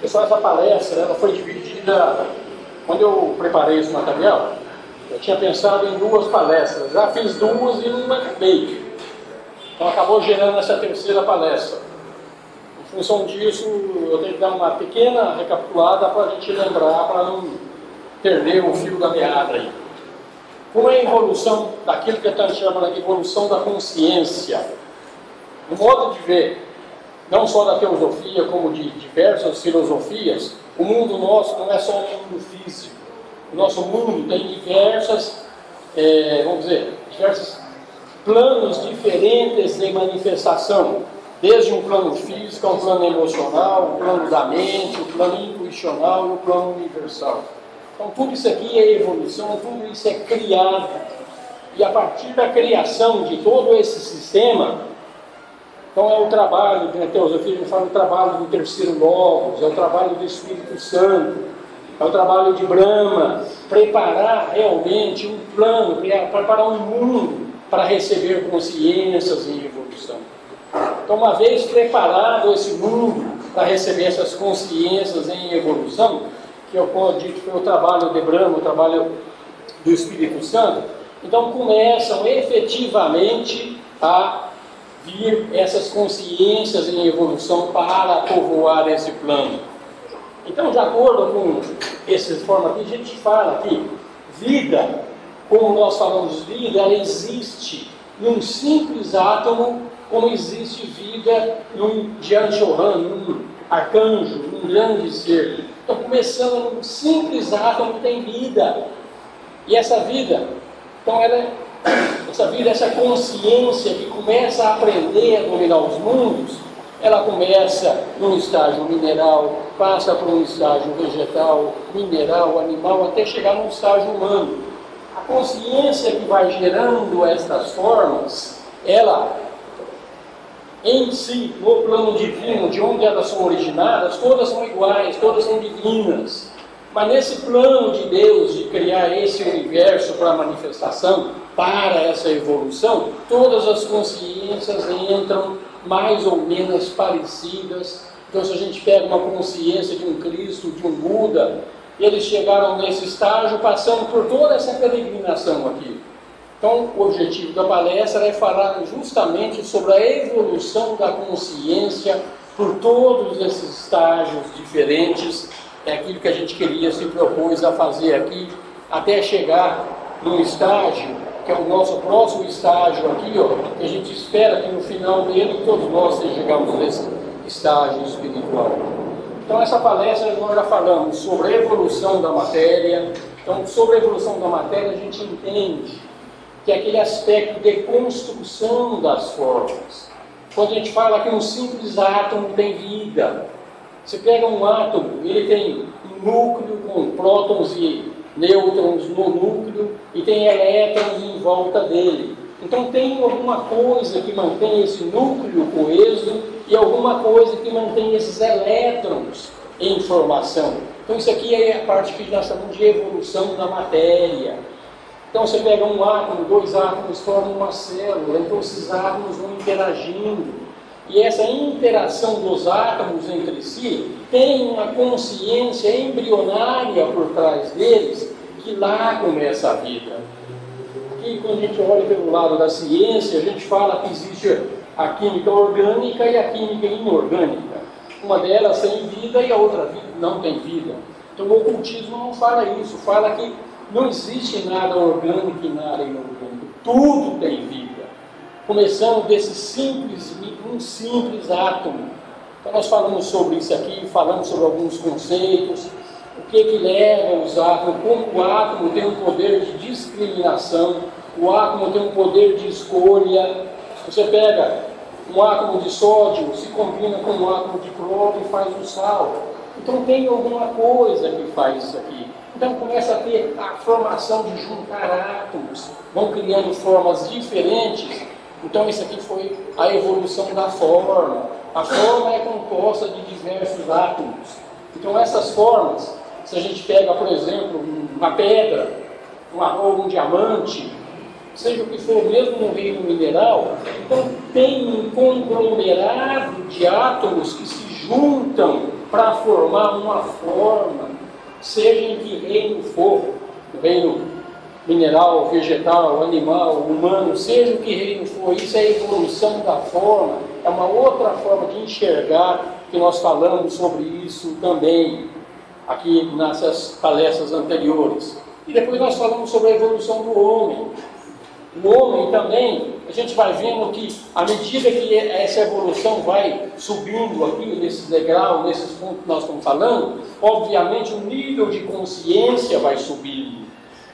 Pessoal, essa palestra ela foi dividida. Quando eu preparei esse material, eu tinha pensado em 2 palestras. Já fiz 2 e não acabei. Então acabou gerando essa terceira palestra. Em função disso, eu tenho que dar uma pequena recapitulada para a gente lembrar, para não perder o fio da meada aí. Como é a evolução daquilo que a gente chama de evolução da consciência? No modo de ver, não só da teosofia, como de diversas filosofias, o mundo nosso não é só um mundo físico. O nosso mundo tem diversos planos diferentes de manifestação, desde um plano físico, um plano emocional, o plano da mente, o plano intuicional e o plano universal. Então tudo isso aqui é evolução, tudo isso é criado. E a partir da criação de todo esse sistema, então é o trabalho, na teosofia a gente fala do trabalho do terceiro logos, é o trabalho do Espírito Santo, é o trabalho de Brahma, preparar realmente um plano, preparar um mundo para receber consciências em evolução. Então, uma vez preparado esse mundo para receber essas consciências em evolução, que eu dito foi o trabalho de Brahma, o trabalho do Espírito Santo, então começam efetivamente a vir essas consciências em evolução para povoar esse plano. Então, de acordo com essa forma aqui, a gente fala aqui, vida, como nós falamos vida, ela existe num simples átomo, como existe vida num Jian-Shohan, num arcanjo, num grande ser. Então, começando num simples átomo, tem vida. E essa vida, então essa consciência que começa a aprender a dominar os mundos, ela começa num estágio mineral, passa por um estágio vegetal, mineral, animal, até chegar num estágio humano. A consciência que vai gerando estas formas, ela, em si, no plano divino, de onde elas são originadas, todas são iguais, todas são divinas. Mas nesse plano de Deus, de criar esse universo para a manifestação, para essa evolução, todas as consciências entram mais ou menos parecidas. Então, se a gente pega uma consciência de um Cristo, de um Buda, eles chegaram nesse estágio passando por toda essa peregrinação aqui. Então, o objetivo da palestra é falar justamente sobre a evolução da consciência por todos esses estágios diferentes. É aquilo que a gente queria, se propôs a fazer aqui, até chegar num estágio, que é o nosso próximo estágio aqui, que a gente espera que no final dele todos nós chegamos nesse estágio espiritual. Então, essa palestra nós já falamos sobre a evolução da matéria. Então, sobre a evolução da matéria, a gente entende que é aquele aspecto de construção das formas. Quando a gente fala que um simples átomo tem vida, você pega um átomo, ele tem um núcleo com prótons e nêutrons no núcleo e tem elétrons em volta dele. Então tem alguma coisa que mantém esse núcleo coeso e alguma coisa que mantém esses elétrons em formação. Então isso aqui é a parte que nós chamamos de evolução da matéria. Então você pega um átomo, 2 átomos formam uma célula, então esses átomos vão interagindo. E essa interação dos átomos entre si tem uma consciência embrionária por trás deles, que lá começa a vida. Aqui, quando a gente olha pelo lado da ciência, a gente fala que existe a química orgânica e a química inorgânica. Uma delas tem vida e a outra não tem vida. Então o ocultismo não fala isso, fala que não existe nada orgânico e nada inorgânico. Tudo tem vida. Começando desse um simples átomo. Então nós falamos sobre isso aqui, falamos sobre alguns conceitos, o que leva os átomos, como o átomo tem um poder de discriminação, o átomo tem um poder de escolha. Você pega um átomo de sódio, se combina com um átomo de cloro e faz um sal. Então tem alguma coisa que faz isso aqui. Então começa a ter a formação de juntar átomos, vão criando formas diferentes. Então isso aqui foi a evolução da forma. A forma é composta de diversos átomos. Então essas formas, se a gente pega, por exemplo, uma pedra, ou um diamante, seja o que for, mesmo no reino mineral, então tem um conglomerado de átomos que se juntam para formar uma forma, seja em que reino for, reino mineral, vegetal, animal, humano, seja o que reino for, isso é a evolução da forma, é uma outra forma de enxergar, que nós falamos sobre isso também, aqui nessas palestras anteriores. E depois nós falamos sobre a evolução do homem. O homem também, a gente vai vendo que, à medida que essa evolução vai subindo aqui, nesses degraus, nesses pontos que nós estamos falando, obviamente o nível de consciência vai subindo.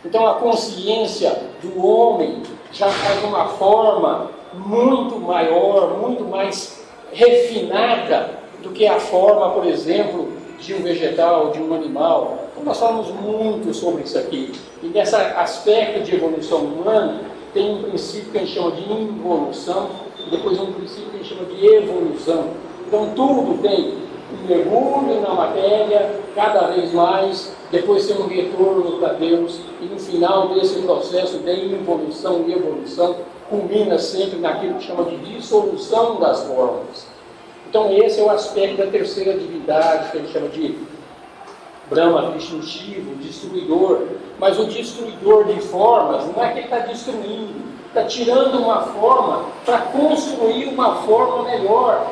Então a consciência do homem já faz uma forma muito maior, muito mais refinada do que a forma, por exemplo, de um vegetal, de um animal. Então nós falamos muito sobre isso aqui. E nesse aspecto de evolução humana, tem um princípio que a gente chama de involução, e depois um princípio que a gente chama de evolução. Então tudo tem um mergulho na matéria, cada vez mais, depois tem um retorno para Deus, e no final desse processo de involução e evolução, culmina sempre naquilo que chama de dissolução das formas. Então esse é o aspecto da terceira divindade, que a gente chama de Brahma, Vishnu, destruidor. Mas o destruidor de formas não é que ele está destruindo, está tirando uma forma para construir uma forma melhor.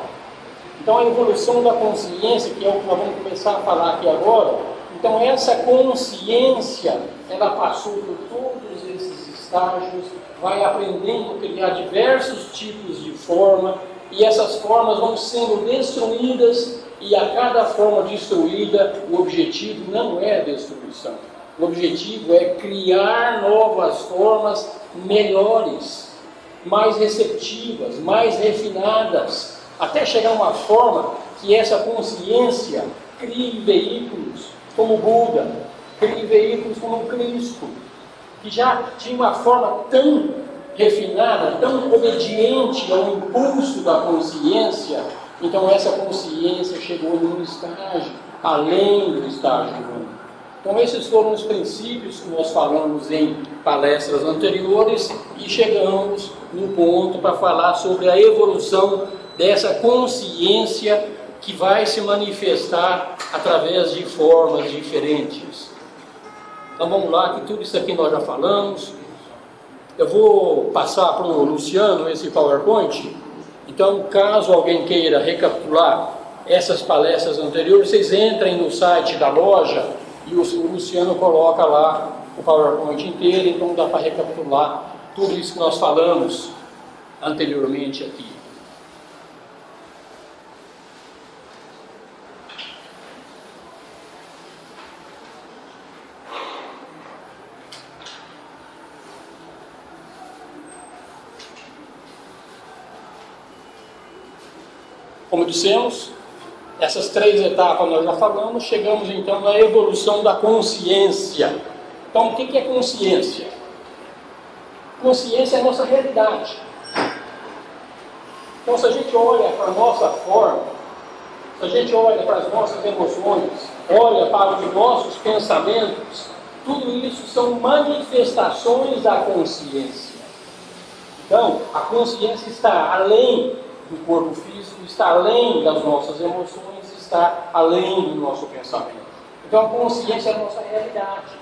Então a evolução da consciência, que é o que nós vamos começar a falar aqui agora, então essa consciência, ela passou por todos esses estágios, vai aprendendo a criar diversos tipos de forma, e essas formas vão sendo destruídas, e a cada forma destruída, o objetivo não é a destruição. O objetivo é criar novas formas melhores, mais receptivas, mais refinadas, até chegar a uma forma que essa consciência crie veículos como Buda, crie veículos como Cristo, que já tinha uma forma tão refinada, tão obediente ao impulso da consciência. Então essa consciência chegou num estágio além do estágio humano. Então esses foram os princípios que nós falamos em palestras anteriores e chegamos no ponto para falar sobre a evolução dessa consciência que vai se manifestar através de formas diferentes. Então vamos lá, que tudo isso aqui nós já falamos. Eu vou passar para o Luciano esse PowerPoint. Então, caso alguém queira recapitular essas palestras anteriores, vocês entrem no site da loja e o Luciano coloca lá o PowerPoint inteiro, então dá para recapitular tudo isso que nós falamos anteriormente aqui. Como dissemos, essas três etapas nós já falamos, chegamos então na evolução da consciência. Então, o que é consciência? Consciência é a nossa realidade. Então, se a gente olha para a nossa forma, se a gente olha para as nossas emoções, olha para os nossos pensamentos, tudo isso são manifestações da consciência. Então, a consciência está além do corpo físico, está além das nossas emoções, está além do nosso pensamento. Então a consciência é a nossa realidade.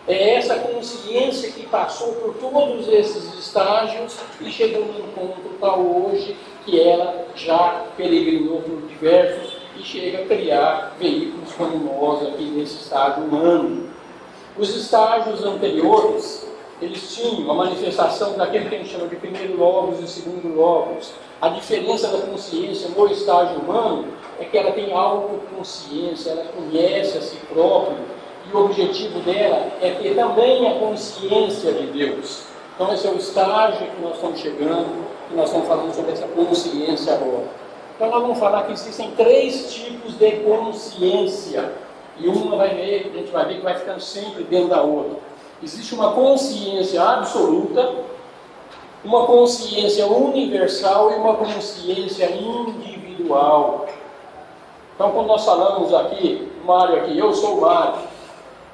É essa consciência que passou por todos esses estágios e chegou num ponto tal hoje que ela já peregrinou por diversos e chega a criar veículos como nós aqui nesse estágio humano. Os estágios anteriores, eles tinham a manifestação daquilo que a gente chama de primeiro logos e segundo logos. A diferença da consciência no estágio humano é que ela tem autoconsciência, ela conhece a si própria, e o objetivo dela é ter também a consciência de Deus. Então esse é o estágio que nós estamos chegando, que nós estamos falando sobre essa consciência agora. Então nós vamos falar que existem três tipos de consciência, e uma a gente vai ver que vai ficando sempre dentro da outra. Existe uma consciência absoluta, uma consciência universal e uma consciência individual. Então, quando nós falamos aqui, Mário aqui, eu sou Mário,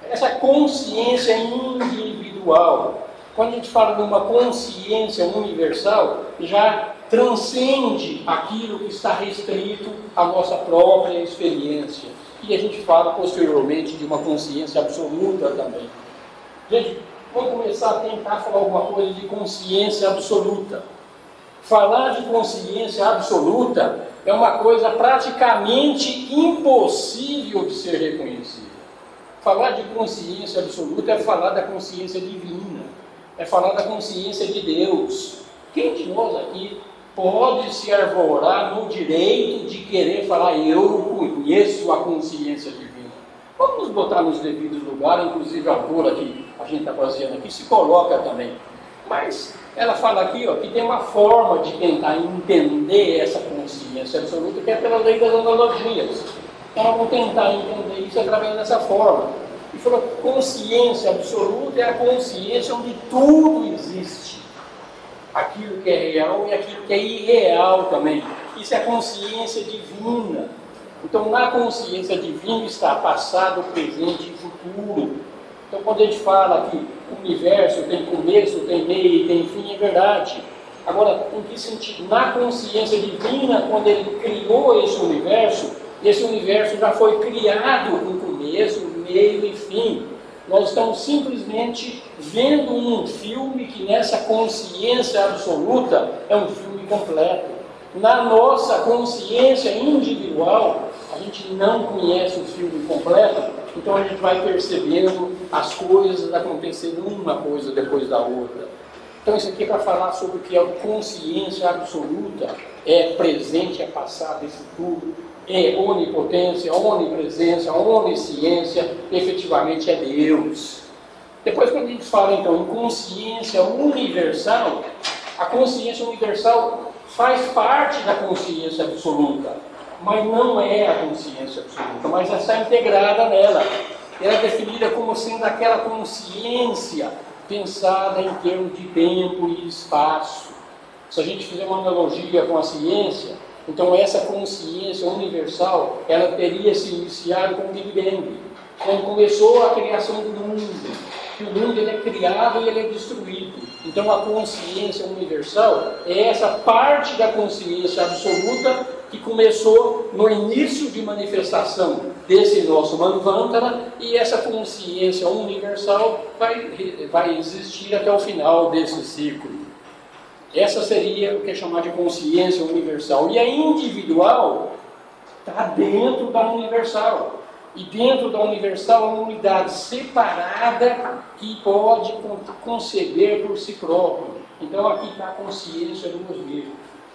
essa consciência individual, quando a gente fala de uma consciência universal, já transcende aquilo que está restrito à nossa própria experiência. E a gente fala posteriormente de uma consciência absoluta também. Gente, vamos começar a tentar falar alguma coisa de consciência absoluta. Falar de consciência absoluta é uma coisa praticamente impossível de ser reconhecida. Falar de consciência absoluta é falar da consciência divina, é falar da consciência de Deus. Quem de nós aqui pode se arvorar no direito de querer falar, eu conheço a consciência divina? Vamos nos botar nos devidos lugares, inclusive a autora que a gente está baseando aqui se coloca também. Mas ela fala aqui que tem uma forma de tentar entender essa consciência absoluta, que é pela lei das analogias. Então nós vamos tentar entender isso através dessa forma. E falou que consciência absoluta é a consciência onde tudo existe. Aquilo que é real e aquilo que é irreal também. Isso é a consciência divina. Então na consciência divina está passado, presente e futuro. Então quando a gente fala que o universo tem começo, tem meio e tem fim, é verdade. Agora, em que sentido? Na consciência divina, quando ele criou esse universo já foi criado com começo, meio e fim. Nós estamos simplesmente vendo um filme que nessa consciência absoluta é um filme completo. Na nossa consciência individual, a gente não conhece o filme completo, então a gente vai percebendo as coisas acontecendo uma coisa depois da outra. Então isso aqui é para falar sobre o que é consciência absoluta, é presente, é passado, é futuro, é onipotência, onipresença, onisciência, efetivamente é Deus. Depois quando a gente fala então em consciência universal, a consciência universal faz parte da consciência absoluta, mas não é a consciência absoluta, mas está integrada nela. Ela é definida como sendo aquela consciência pensada em termos de tempo e espaço. Se a gente fizer uma analogia com a ciência, então essa consciência universal, ela teria se iniciado com o Big Bang, quando começou a criação do mundo. Que o mundo ele é criado e ele é destruído. Então a consciência universal é essa parte da consciência absoluta que começou no início de manifestação desse nosso Manvantara, e essa consciência universal vai existir até o final desse ciclo. Essa seria o que é chamado de consciência universal. E a individual está dentro da universal. E dentro da universal é uma unidade separada que pode conceber por si próprio. Então aqui está a consciência do Osvir.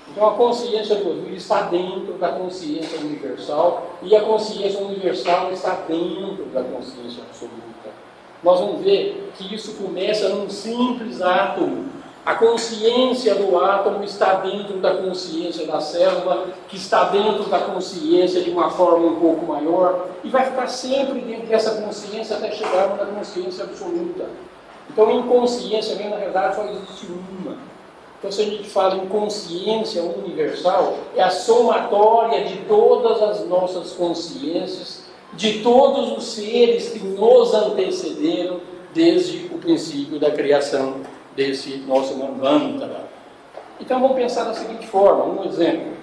Então a consciência do Osvir está dentro da consciência universal, e a consciência universal está dentro da consciência absoluta. Nós vamos ver que isso começa num simples átomo. A consciência do átomo está dentro da consciência da célula, que está dentro da consciência de uma forma um pouco maior, e vai ficar sempre dentro dessa consciência até chegarmos na consciência absoluta. Então, em consciência, na verdade, só existe uma. Então, se a gente fala em consciência universal, é a somatória de todas as nossas consciências, de todos os seres que nos antecederam desde o princípio da criação desse nosso Manvantara. Então vamos pensar da seguinte forma, um exemplo.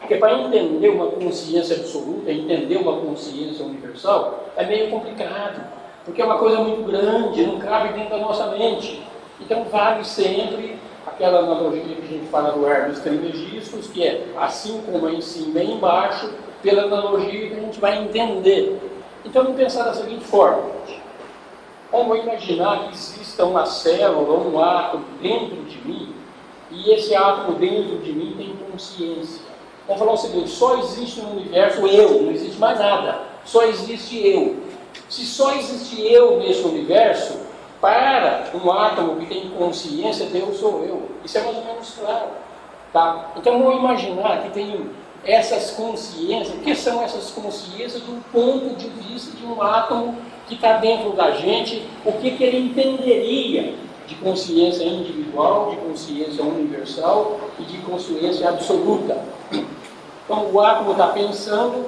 Porque para entender uma consciência absoluta, entender uma consciência universal, é meio complicado, porque é uma coisa muito grande, não cabe dentro da nossa mente. Então vale sempre aquela analogia que a gente fala do Hermes Trismegistus, que é assim como é em cima e embaixo, pela analogia que a gente vai entender. Então vamos pensar da seguinte forma. Vamos imaginar que exista uma célula ou um átomo dentro de mim, e esse átomo dentro de mim tem consciência. Vamos falar o seguinte: só existe no universo eu, não existe mais nada, só existe eu. Se só existe eu nesse universo, para um átomo que tem consciência, Deus sou eu. Isso é mais ou menos claro. Tá? Então vamos imaginar que tem essas consciências. O que são essas consciências do ponto de vista de um átomo que está dentro da gente? O que ele entenderia de consciência individual, de consciência universal e de consciência absoluta? Então o átomo está pensando,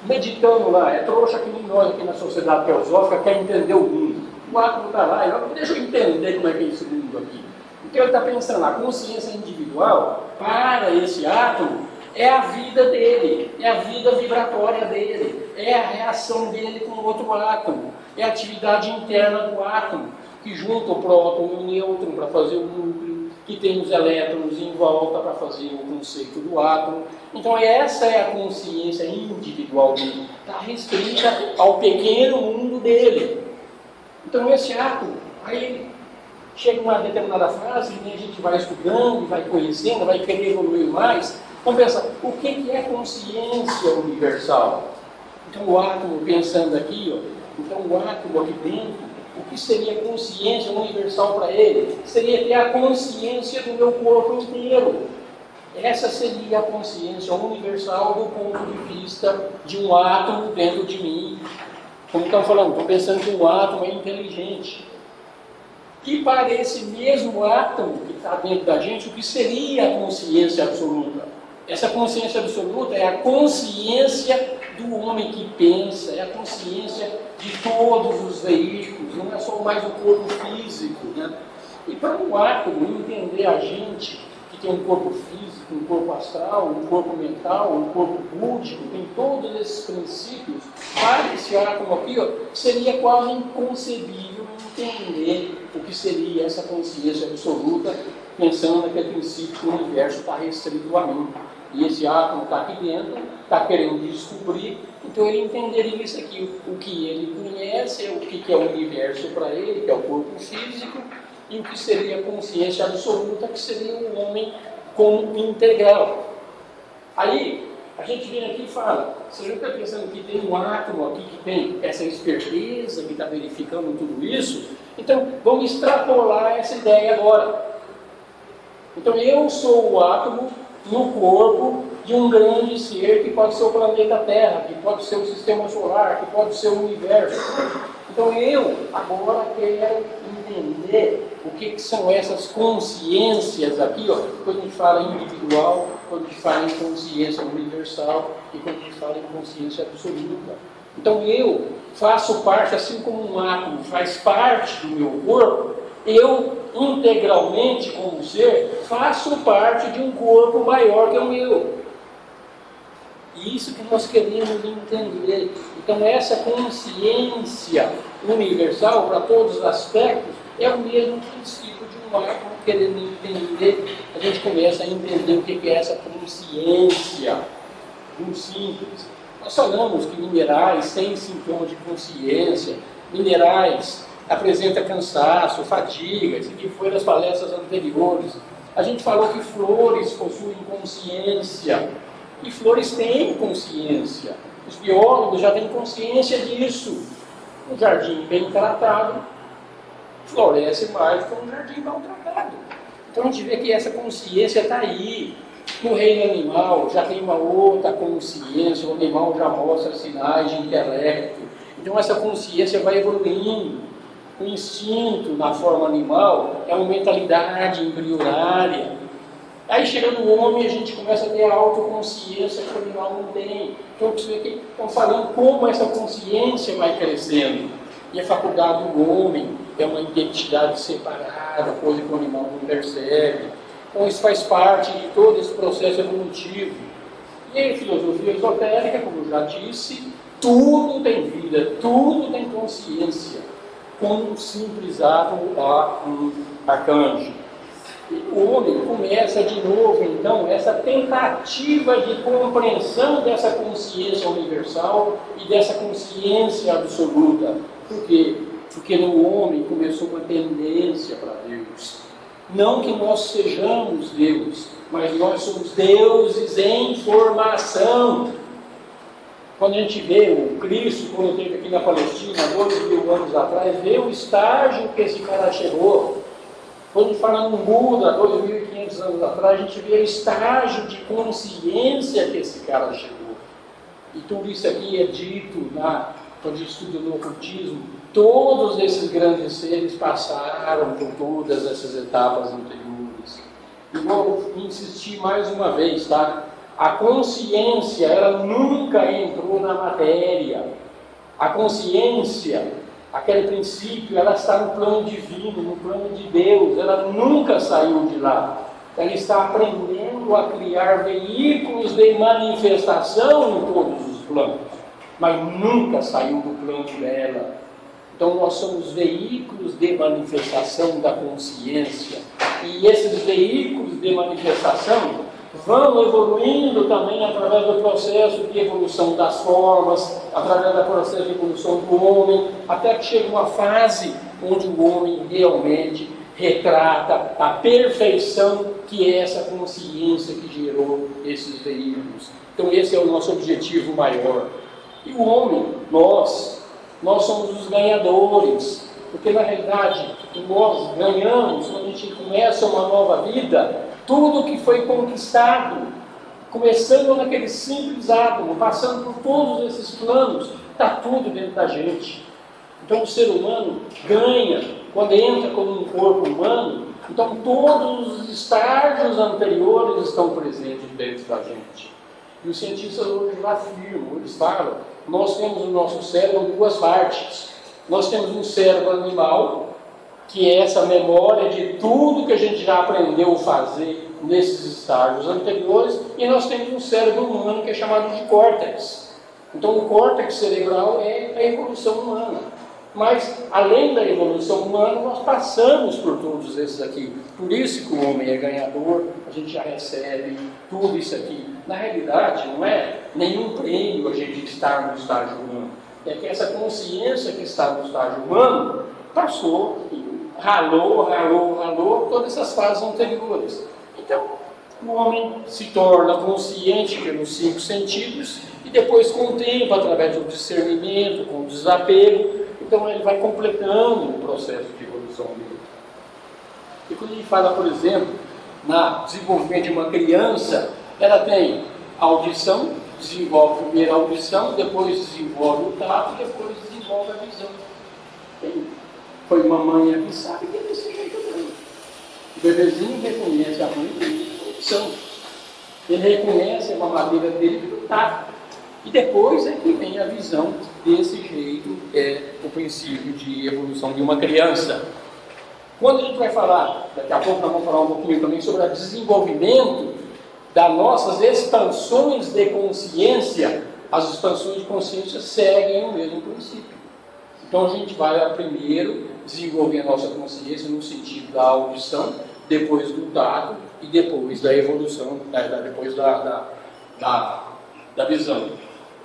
meditando lá, é trouxa que nem nós aqui na sociedade teosófica quer entender o mundo. O átomo está lá, deixa eu entender como é que é esse mundo aqui. Então ele está pensando lá, a consciência individual para esse átomo é a vida dele, é a vida vibratória dele, é a reação dele com outro átomo, é a atividade interna do átomo, que junta o próton e o nêutron para fazer o núcleo, que tem os elétrons em volta para fazer o conceito do átomo. Então essa é a consciência individual dele, está restrita ao pequeno mundo dele. Então esse átomo, aí chega uma determinada fase, e a gente vai estudando, vai conhecendo, vai querer evoluir mais. Vamos pensar, o que é consciência universal? Então o átomo, pensando aqui, então o átomo aqui dentro, o que seria consciência universal para ele? Seria ter a consciência do meu corpo inteiro. Essa seria a consciência universal do ponto de vista de um átomo dentro de mim. Como estamos falando, estou pensando que um átomo é inteligente. E para esse mesmo átomo que está dentro da gente, o que seria a consciência absoluta? Essa consciência absoluta é a consciência do homem que pensa, é a consciência de todos os veículos, não é só mais o corpo físico, né? E para um átomo entender a gente, que tem um corpo físico, um corpo astral, um corpo mental, um corpo búdico, tem todos esses princípios, para esse átomo aqui, seria quase inconcebível entender o que seria essa consciência absoluta, pensando naquele princípio que o universo está restrito a mim. E esse átomo está aqui dentro, está querendo descobrir, então ele entenderia isso aqui. O que ele conhece é o que é o universo para ele, que é o corpo físico, e o que seria a consciência absoluta, que seria o homem como integral. Aí, a gente vem aqui e fala, você já está pensando que tem um átomo aqui que tem essa esperteza, que está verificando tudo isso? Então, vamos extrapolar essa ideia agora. Então, eu sou o átomo no corpo de um grande ser que pode ser o planeta Terra, que pode ser o sistema solar, que pode ser o universo. Então eu agora quero entender o que são essas consciências aqui, quando a gente fala individual, quando a gente fala em consciência universal e quando a gente fala em consciência absoluta. Então eu faço parte, assim como um átomo faz parte do meu corpo, eu integralmente como ser faço parte de um corpo maior que o meu. E isso que nós queremos entender. Então essa consciência universal para todos os aspectos é o mesmo princípio de um átomo querendo entender. A gente começa a entender o que é essa consciência do simples. Nós falamos que minerais têm sintomas de consciência, minerais apresenta cansaço, fadiga, isso aqui foi das palestras anteriores. A gente falou que flores possuem consciência, e flores têm consciência. Os biólogos já têm consciência disso. Um jardim bem tratado floresce mais do que um jardim mal tratado. Então a gente vê que essa consciência está aí. No reino animal já tem uma outra consciência, o animal já mostra sinais de intelecto. Então essa consciência vai evoluindo. O instinto na forma animal é uma mentalidade embrionária. Aí chegando o homem, a gente começa a ter a autoconsciência que o animal não tem. Então você vê que estão falando como essa consciência vai crescendo. E a faculdade do homem é uma identidade separada, coisa que o animal não percebe. Então isso faz parte de todo esse processo evolutivo. E a filosofia esotérica, como eu já disse, tudo tem vida, tudo tem consciência. Como um simples átomo a um arcanjo. E o homem começa de novo, então, essa tentativa de compreensão dessa consciência universal e dessa consciência absoluta. Por quê? Porque no homem começou uma tendência para Deus. Não que nós sejamos Deus, mas nós somos deuses em formação. Quando a gente vê o Cristo, quando esteve aqui na Palestina, 2.000 anos atrás, vê o estágio que esse cara chegou. Quando a gente fala no Buda, 2.500 anos atrás, a gente vê o estágio de consciência que esse cara chegou. E tudo isso aqui é dito quando a gente estuda no ocultismo. Todos esses grandes seres passaram por todas essas etapas anteriores. E vou insistir mais uma vez, tá? A consciência, ela nunca entrou na matéria. A consciência, aquele princípio, ela está no plano divino, no plano de Deus. Ela nunca saiu de lá. Ela está aprendendo ajudando a criar veículos de manifestação em todos os planos, mas nunca saiu do plano dela. Então nós somos veículos de manifestação da consciência, e esses veículos de manifestação vão evoluindo também através do processo de evolução das formas, através do processo de evolução do homem, até que chega uma fase onde o homem realmente retrata a perfeição que é essa consciência que gerou esses veículos. Então esse é o nosso objetivo maior. E o homem, nós somos os ganhadores, porque na realidade nós ganhamos quando a gente começa uma nova vida, tudo que foi conquistado, começando naquele simples átomo, passando por todos esses planos, está tudo dentro da gente. Então o ser humano ganha quando entra como um corpo humano. Então todos os estágios anteriores estão presentes dentro da gente. E os cientistas hoje afirmam, eles falam, nós temos o nosso cérebro em duas partes. Nós temos um cérebro animal, que é essa memória de tudo que a gente já aprendeu a fazer nesses estágios anteriores, e nós temos um cérebro humano que é chamado de córtex. Então o córtex cerebral é a evolução humana. Mas, além da evolução humana, nós passamos por todos esses aqui. Por isso que o homem é ganhador, a gente já recebe tudo isso aqui. Na realidade, não é nenhum prêmio a gente estar no estágio humano. É que essa consciência que está no estágio humano passou e ralou todas essas fases anteriores. Então, o homem se torna consciente pelos 5 sentidos e depois com o tempo, através do discernimento, com o desapego, então ele vai completando o processo de evolução dele. E quando a gente fala, por exemplo, no desenvolvimento de uma criança, ela tem audição, desenvolve primeiro a audição, depois desenvolve o tato, depois desenvolve a visão. Quem foi mamãe aqui sabe que é desse jeito mesmo. O bebezinho reconhece a mãe pela audição. Ele reconhece a mamadeira dele pelo tato. E depois é que vem a visão. Desse jeito é o princípio de evolução de uma criança. Quando a gente vai falar, daqui a pouco nós vamos falar um pouquinho também sobre o desenvolvimento das nossas expansões de consciência, as expansões de consciência seguem o mesmo princípio. Então a gente vai primeiro desenvolver a nossa consciência no sentido da audição, depois do tato e depois da evolução, depois da visão.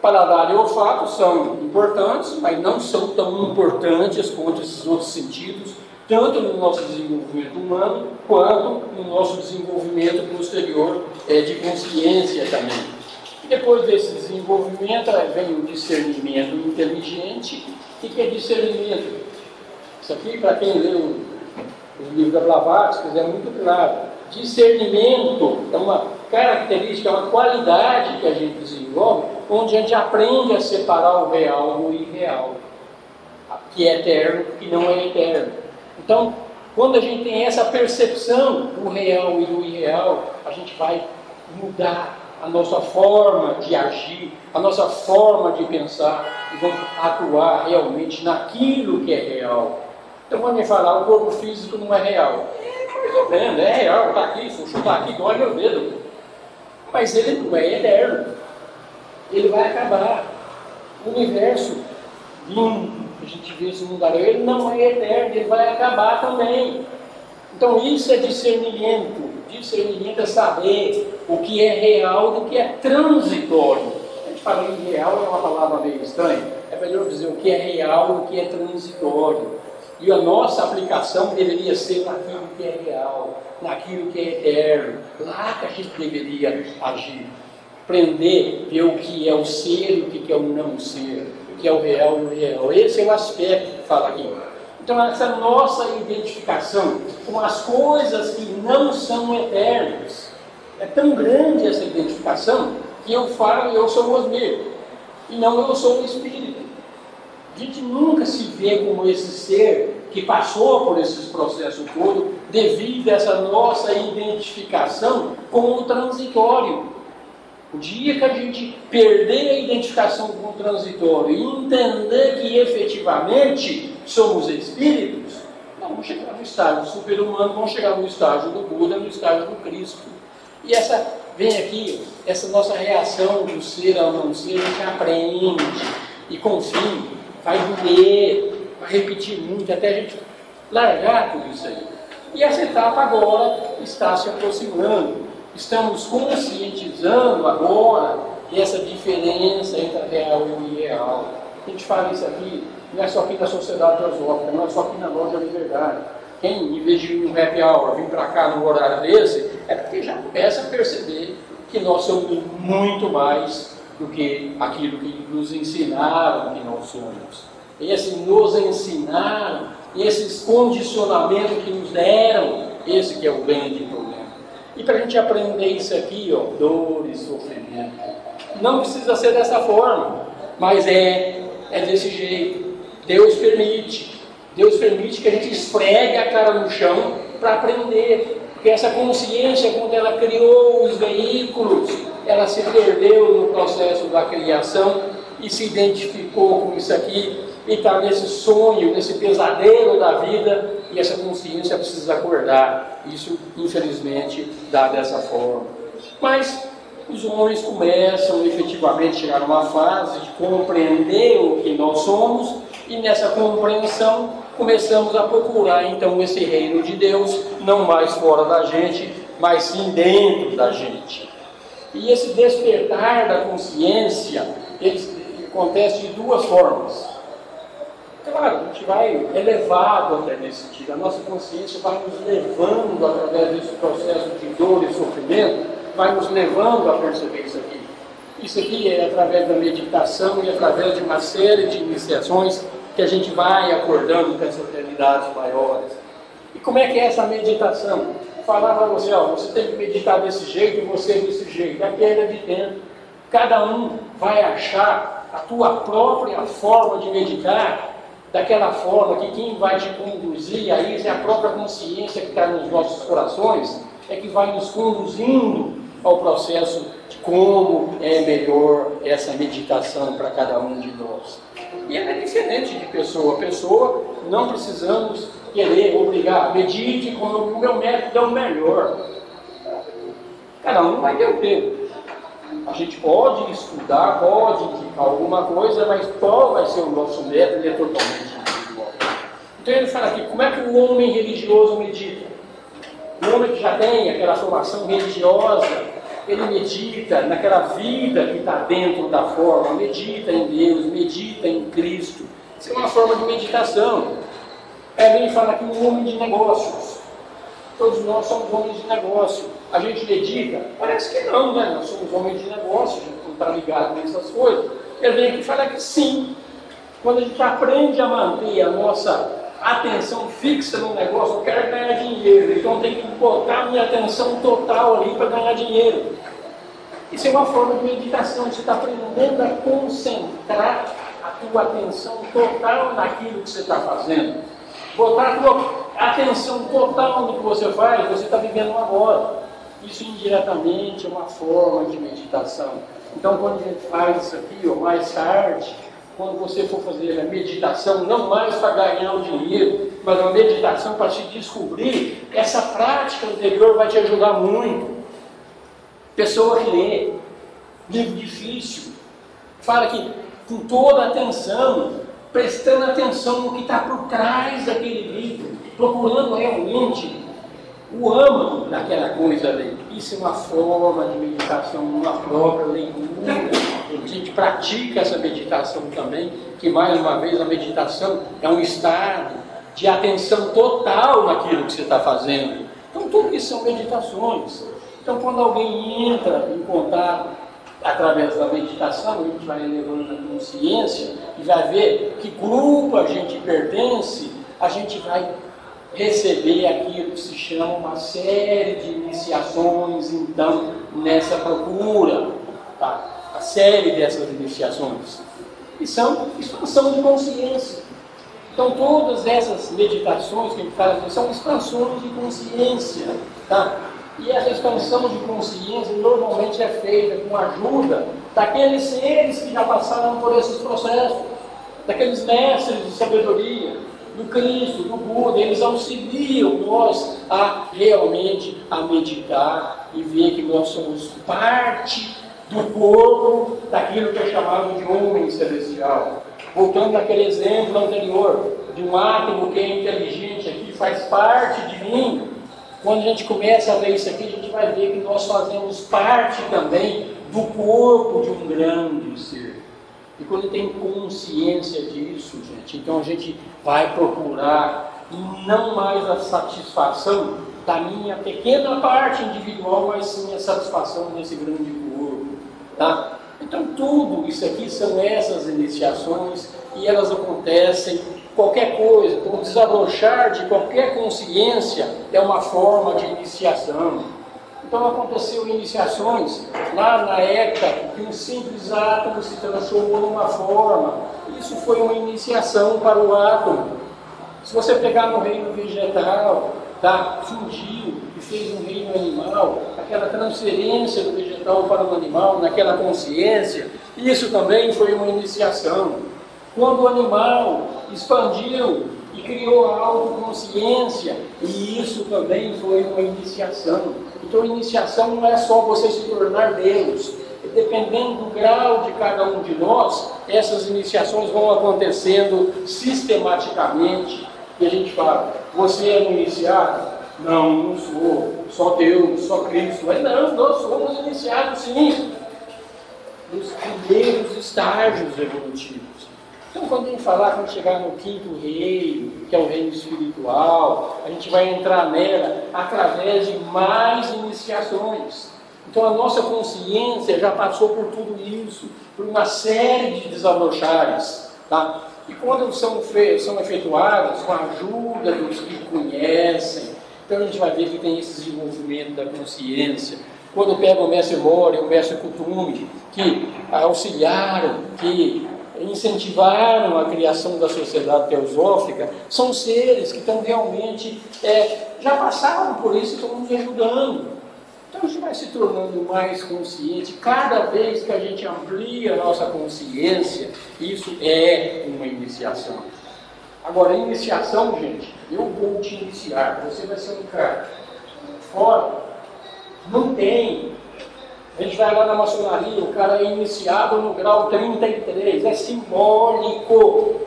Paladar e olfato são importantes, mas não são tão importantes quanto esses outros sentidos, tanto no nosso desenvolvimento humano, quanto no nosso desenvolvimento posterior de consciência também. E depois desse desenvolvimento vem o discernimento inteligente. O que é discernimento? Isso aqui, para quem lê o livro da Blavatsky, é muito claro. Discernimento é uma característica, é uma qualidade que a gente desenvolve, onde a gente aprende a separar o real do irreal, que é eterno e que não é eterno. Então, quando a gente tem essa percepção do real e do irreal, a gente vai mudar a nossa forma de agir, a nossa forma de pensar, e vamos atuar realmente naquilo que é real. Então, quando a gente falar, o corpo físico não é real. Mais ou menos, é real, está aqui, se eu chutar aqui, dói meu dedo. Mas ele não é eterno. Ele vai acabar. O universo lindo que a gente vê esse mundo, ele não é eterno, ele vai acabar também. Então isso é discernimento. Discernimento é saber o que é real do que é transitório. A gente fala em real, é uma palavra meio estranha. É melhor dizer o que é real do que é transitório. E a nossa aplicação deveria ser naquilo que é real, naquilo que é eterno. Lá que a gente deveria agir. Aprender, ver o que é o ser e o que é o não ser, o que é o real e o irreal. Esse é o aspecto que fala aqui. Então essa nossa identificação com as coisas que não são eternas, é tão grande essa identificação que eu falo, eu sou o Osmir, e não eu sou o Espírito. A gente nunca se vê como esse ser que passou por esses processos todos devido a essa nossa identificação com o transitório. O dia que a gente perder a identificação com o transitório e entender que efetivamente somos espíritos, nós vamos chegar no estágio super-humano, vamos chegar no estágio do Buda, no estágio do Cristo. E vem aqui, essa nossa reação do ser ao não ser, a gente aprende e confia, vai doer, vai repetir muito, até a gente largar tudo isso aí. E essa etapa agora está se aproximando. Estamos conscientizando agora essa diferença entre a real e o irreal. A gente fala isso aqui, não é só aqui na Sociedade Teosófica, não é só aqui na Loja Liberdade. Quem, em vez de ir no happy hour, vir para cá no horário desse, é porque já começa a perceber que nós somos muito mais do que aquilo que nos ensinaram que nós somos. Esse nos ensinaram, esses condicionamentos que nos deram, esse que é o grande problema. E para a gente aprender isso aqui, ó, dor e sofrimento, não precisa ser dessa forma, mas é desse jeito. Deus permite que a gente esfregue a cara no chão para aprender. Porque essa consciência, quando ela criou os veículos, ela se perdeu no processo da criação e se identificou com isso aqui e está nesse sonho, nesse pesadelo da vida, e essa consciência precisa acordar. Isso, infelizmente, dá dessa forma. Mas os homens começam efetivamente a chegar numa fase de compreender o que nós somos, e nessa compreensão começamos a procurar então esse reino de Deus, não mais fora da gente, mas sim dentro da gente. E esse despertar da consciência, ele acontece de duas formas. Claro, a gente vai elevado até nesse sentido, a nossa consciência vai nos levando através desse processo de dor e sofrimento, vai nos levando a perceber isso aqui. Isso aqui é através da meditação e através de uma série de iniciações que a gente vai acordando com essas realidades maiores. E como é que é essa meditação? Falar para você, ó, você tem que meditar desse jeito e você desse jeito. É queda de dentro. Cada um vai achar a tua própria forma de meditar, daquela forma que quem vai te conduzir a isso é a própria consciência que está nos nossos corações, é que vai nos conduzindo ao processo de como é melhor essa meditação para cada um de nós. E ela é diferente de pessoa a pessoa, não precisamos querer obrigar, medite como o meu método é o melhor. Cada um vai ter o tempo. A gente pode estudar, pode indicar alguma coisa, mas qual vai ser o nosso método? Ele é totalmente individual. Então ele fala aqui, como é que o homem religioso medita? O homem que já tem aquela formação religiosa, ele medita naquela vida que está dentro da forma, medita em Deus, medita em Cristo. Isso é uma forma de meditação. Ele fala aqui um homem de negócios. Todos nós somos homens de negócio. A gente medita? Parece que não, né? Nós somos homens de negócio, a gente não está ligado nessas coisas. Ele vem aqui e fala que sim. Quando a gente aprende a manter a nossa atenção fixa no negócio, eu quero ganhar dinheiro, então eu tenho que botar minha atenção total ali para ganhar dinheiro. Isso é uma forma de meditação, você está aprendendo a concentrar a tua atenção total naquilo que você está fazendo. Botar a tua atenção total no que você faz, você está vivendo agora. Isso indiretamente é uma forma de meditação. Então quando a gente faz isso aqui, ou mais tarde, quando você for fazer a meditação, não mais para ganhar o dinheiro, mas uma meditação para se descobrir, essa prática anterior vai te ajudar muito. Pessoa que lê, livro difícil, fala que com toda a atenção, prestando atenção no que está por trás daquele livro, procurando realmente o âmago daquela coisa ali. Isso é uma forma de meditação, uma própria leitura. A gente pratica essa meditação também, que mais uma vez a meditação é um estado de atenção total naquilo que você está fazendo. Então tudo isso são meditações. Então quando alguém entra em contato através da meditação, a gente vai elevando a consciência e vai ver que grupo a gente pertence, a gente vai receber aquilo que se chama uma série de iniciações, então, nessa procura, tá? A série dessas iniciações, e são expansão de consciência. Então, todas essas meditações que a gente faz são expansões de consciência, tá? E essa expansão de consciência normalmente é feita com a ajuda daqueles seres que já passaram por esses processos, daqueles mestres de sabedoria, do Cristo, do Buda. Eles auxiliam nós a realmente a meditar e ver que nós somos parte do corpo daquilo que é chamado de homem celestial. Voltando naquele exemplo anterior, de um átomo que é inteligente aqui, faz parte de mim. Quando a gente começa a ver isso aqui, a gente vai ver que nós fazemos parte também do corpo de um grande ser. E quando tem consciência disso, gente, então a gente vai procurar não mais a satisfação da minha pequena parte individual, mas sim a satisfação desse grande corpo, tá? Então tudo isso aqui são essas iniciações e elas acontecem, qualquer coisa, então o desabrochar de qualquer consciência é uma forma de iniciação. Então aconteceu iniciações lá na época que um simples átomo se transformou numa forma. Isso foi uma iniciação para o átomo. Se você pegar no reino vegetal, tá? Surgiu e fez um reino animal, aquela transferência do vegetal para o animal, naquela consciência, isso também foi uma iniciação. Quando o animal expandiu e criou a autoconsciência, e isso também foi uma iniciação. Então, a iniciação não é só você se tornar Deus. Dependendo do grau de cada um de nós, essas iniciações vão acontecendo sistematicamente. E a gente fala, você é um iniciado? Não, não sou. Só Deus, só Cristo. Mas não, nós somos iniciados sim, nos primeiros estágios evolutivos. Então, quando a gente falar, quando chegar no quinto reino, que é o reino espiritual, a gente vai entrar nela através de mais iniciações. Então, a nossa consciência já passou por tudo isso, por uma série de desabrochares, tá? E quando são efetuadas com a ajuda dos que conhecem, então a gente vai ver que tem esse desenvolvimento da consciência. Quando pega o mestre Mori e o mestre Kutumi, que auxiliaram, que incentivaram a criação da sociedade teosófica, são seres que estão realmente, já passaram por isso e estão nos ajudando. Então a gente vai se tornando mais consciente, cada vez que a gente amplia a nossa consciência, isso é uma iniciação. Agora, iniciação, gente, eu vou te iniciar, você vai ser um cara fora, não tem. A gente vai lá na maçonaria, o cara é iniciado no grau 33, é simbólico.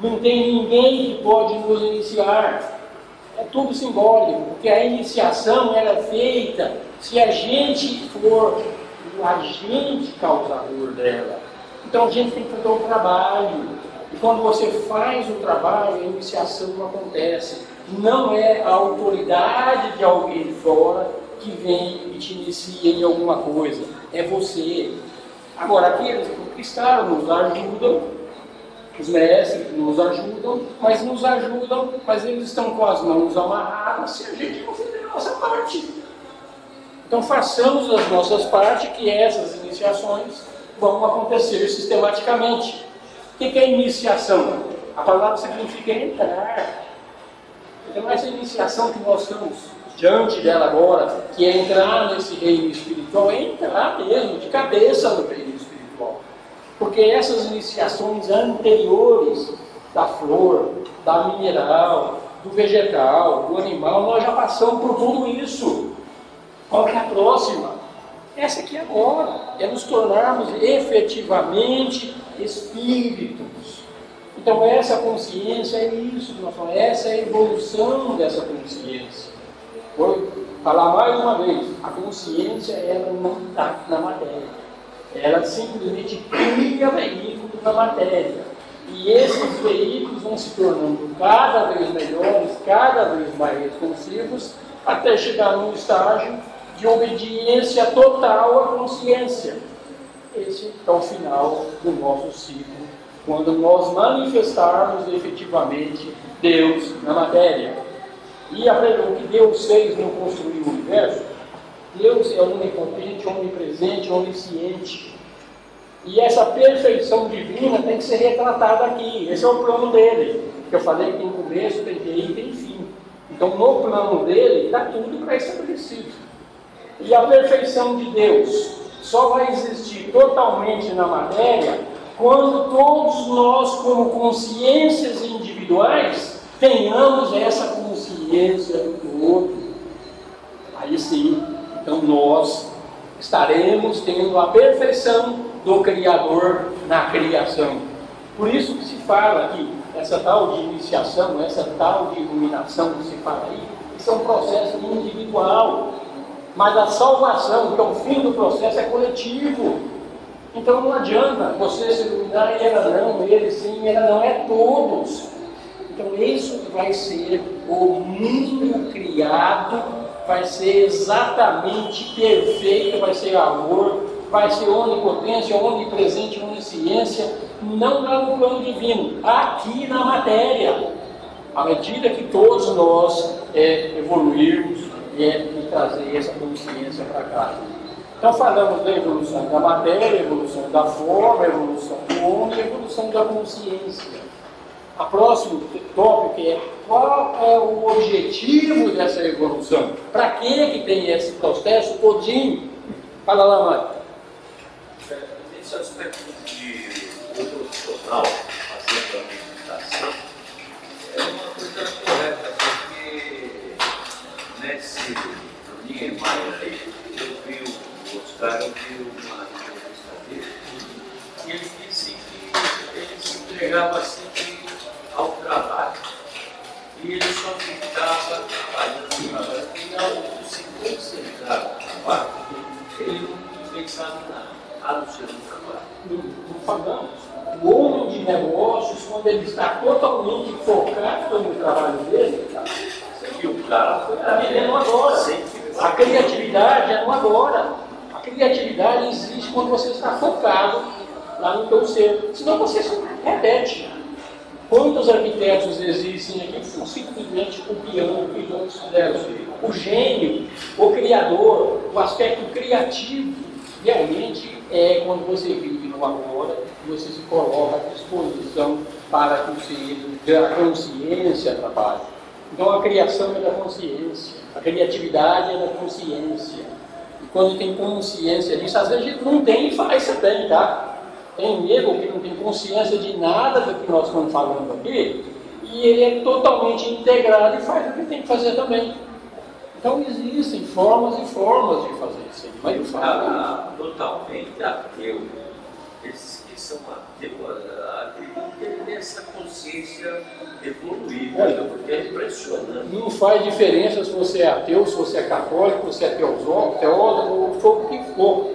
Não tem ninguém que pode nos iniciar. É tudo simbólico, porque a iniciação ela é feita se a gente for o agente causador dela. Então a gente tem que fazer um trabalho. E quando você faz o trabalho, a iniciação acontece. Não é a autoridade de alguém fora que vem e te inicia em alguma coisa. É você. Agora, aqueles que conquistaram nos ajudam, os mestres nos ajudam, mas eles estão com as mãos amarradas se a gente não fizer a nossa parte. Então façamos as nossas partes, que essas iniciações vão acontecer sistematicamente. O que é iniciação? A palavra significa entrar. Então essa iniciação que nós estamos diante dela agora, que é entrar nesse reino espiritual, é entrar mesmo, de cabeça no reino espiritual. Porque essas iniciações anteriores da flor, da mineral, do vegetal, do animal, nós já passamos por tudo isso. Qual que é a próxima? Essa aqui agora, é nos tornarmos efetivamente espíritos. Então essa consciência é isso que nós falamos, essa é a evolução dessa consciência. Vou falar mais uma vez, a consciência ela não está na matéria. Ela simplesmente cria veículos na matéria. E esses veículos vão se tornando cada vez melhores, cada vez mais responsivos, até chegar num estágio de obediência total à consciência. Esse é o final do nosso ciclo, quando nós manifestarmos efetivamente Deus na matéria. E o que Deus fez no construir o universo, Deus é onipotente, onipresente, onisciente. E essa perfeição divina tem que ser retratada aqui. Esse é o plano dele. Que eu falei que tem começo, tem meio e tem fim. Então, no plano dele, está tudo pré-estabelecido. E a perfeição de Deus só vai existir totalmente na matéria quando todos nós, como consciências individuais, tenhamos essa consciência do outro. Aí sim, então nós estaremos tendo a perfeição do Criador na criação. Por isso que se fala aqui, essa tal de iniciação, essa tal de iluminação que se fala aí, isso é um processo individual. Mas a salvação, que é o fim do processo, é coletivo. Então não adianta você se iluminar, ela não, ele sim, ela não, é todos. Então isso vai ser o mundo criado, vai ser exatamente perfeito, vai ser amor, vai ser onipotência, onipresente, onisciência, não lá no plano divino, aqui na matéria. À medida que todos nós evoluirmos e trazer essa consciência para cá. Então falamos da evolução da matéria, evolução da forma, evolução do homem e evolução da consciência. A próximo tópico é qual é o objetivo dessa evolução? Para que tem esse processo todinho? Fala lá, Mário. Esse aspecto de profissional, fazendo a meditação, é uma coisa correta, porque nesse Niemeyer aí, eu vi o Oscar, eu vi uma entrevista dele, e ele disse que ele se entregava assim ao trabalho. E ele só ficava trabalhando, e ao se concentrar no trabalho, ele não pensava em nada, a não ser no trabalho. Não falamos. O homem de negócios, quando ele está totalmente focado no trabalho dele, E o cara está vivendo agora. A criatividade é no agora. A criatividade existe quando você está focado lá no teu ser. Senão você se repete. Quantos arquitetos existem aqui que estão simplesmente copiando o que os outros fizeram? O gênio, o criador, o aspecto criativo, realmente é quando você vive no agora, você se coloca à disposição para que a consciência trabalhe. Então a criação é da consciência, a criatividade é da consciência. E quando tem consciência disso, às vezes a gente não tem e faz também, tá? Tem nego que não tem consciência de nada do que nós estamos falando aqui, e ele é totalmente integrado e faz o que tem que fazer também. Então existem formas e formas de fazer isso aí, mas eu falo totalmente ateu. Esses que são ateus, acreditam nessa consciência evoluída, porque é impressionante. Não faz diferença se você é ateu, se você é católico, se você é teólogo, ou o que for.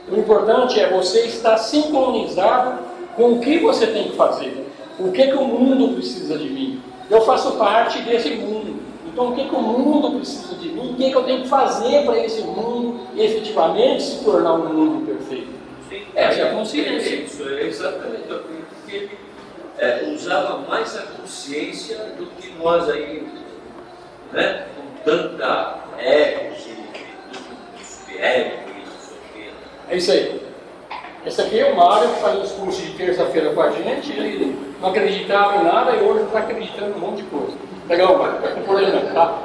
O importante é você estar sincronizado com o que você tem que fazer. O que o mundo precisa de mim? Eu faço parte desse mundo. Então o que o mundo precisa de mim? O que eu tenho que fazer para esse mundo efetivamente se tornar um mundo perfeito? Essa é a consciência. Isso é exatamente. Eu acredito que ele usava mais a consciência do que nós aí, né? Com tanta ego, subego. É isso aí. Esse aqui é o Mário, que faz os cursos de terça-feira com a gente. Ele não acreditava em nada e hoje está acreditando em um monte de coisa. Legal, Mário. Fica por aí, tá?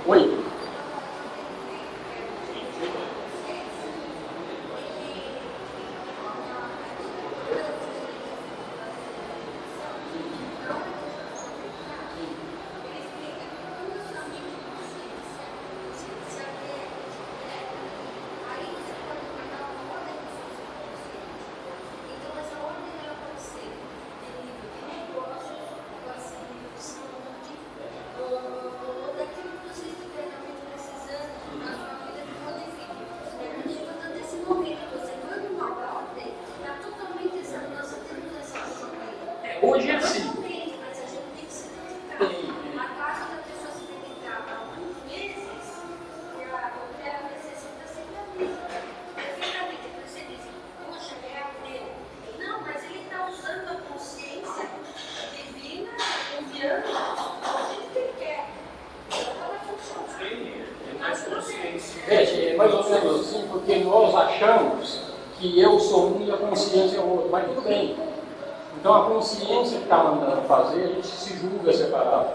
Oi. Hoje é assim. Não, mas ele está usando a consciência divina, enviando o jeito que ele quer. Sim, é mais consciência. É mais ou menos assim, porque nós achamos que eu sou um e a consciência é o outro, mas tudo bem. Então a consciência que está mandando fazer, a gente se julga separado.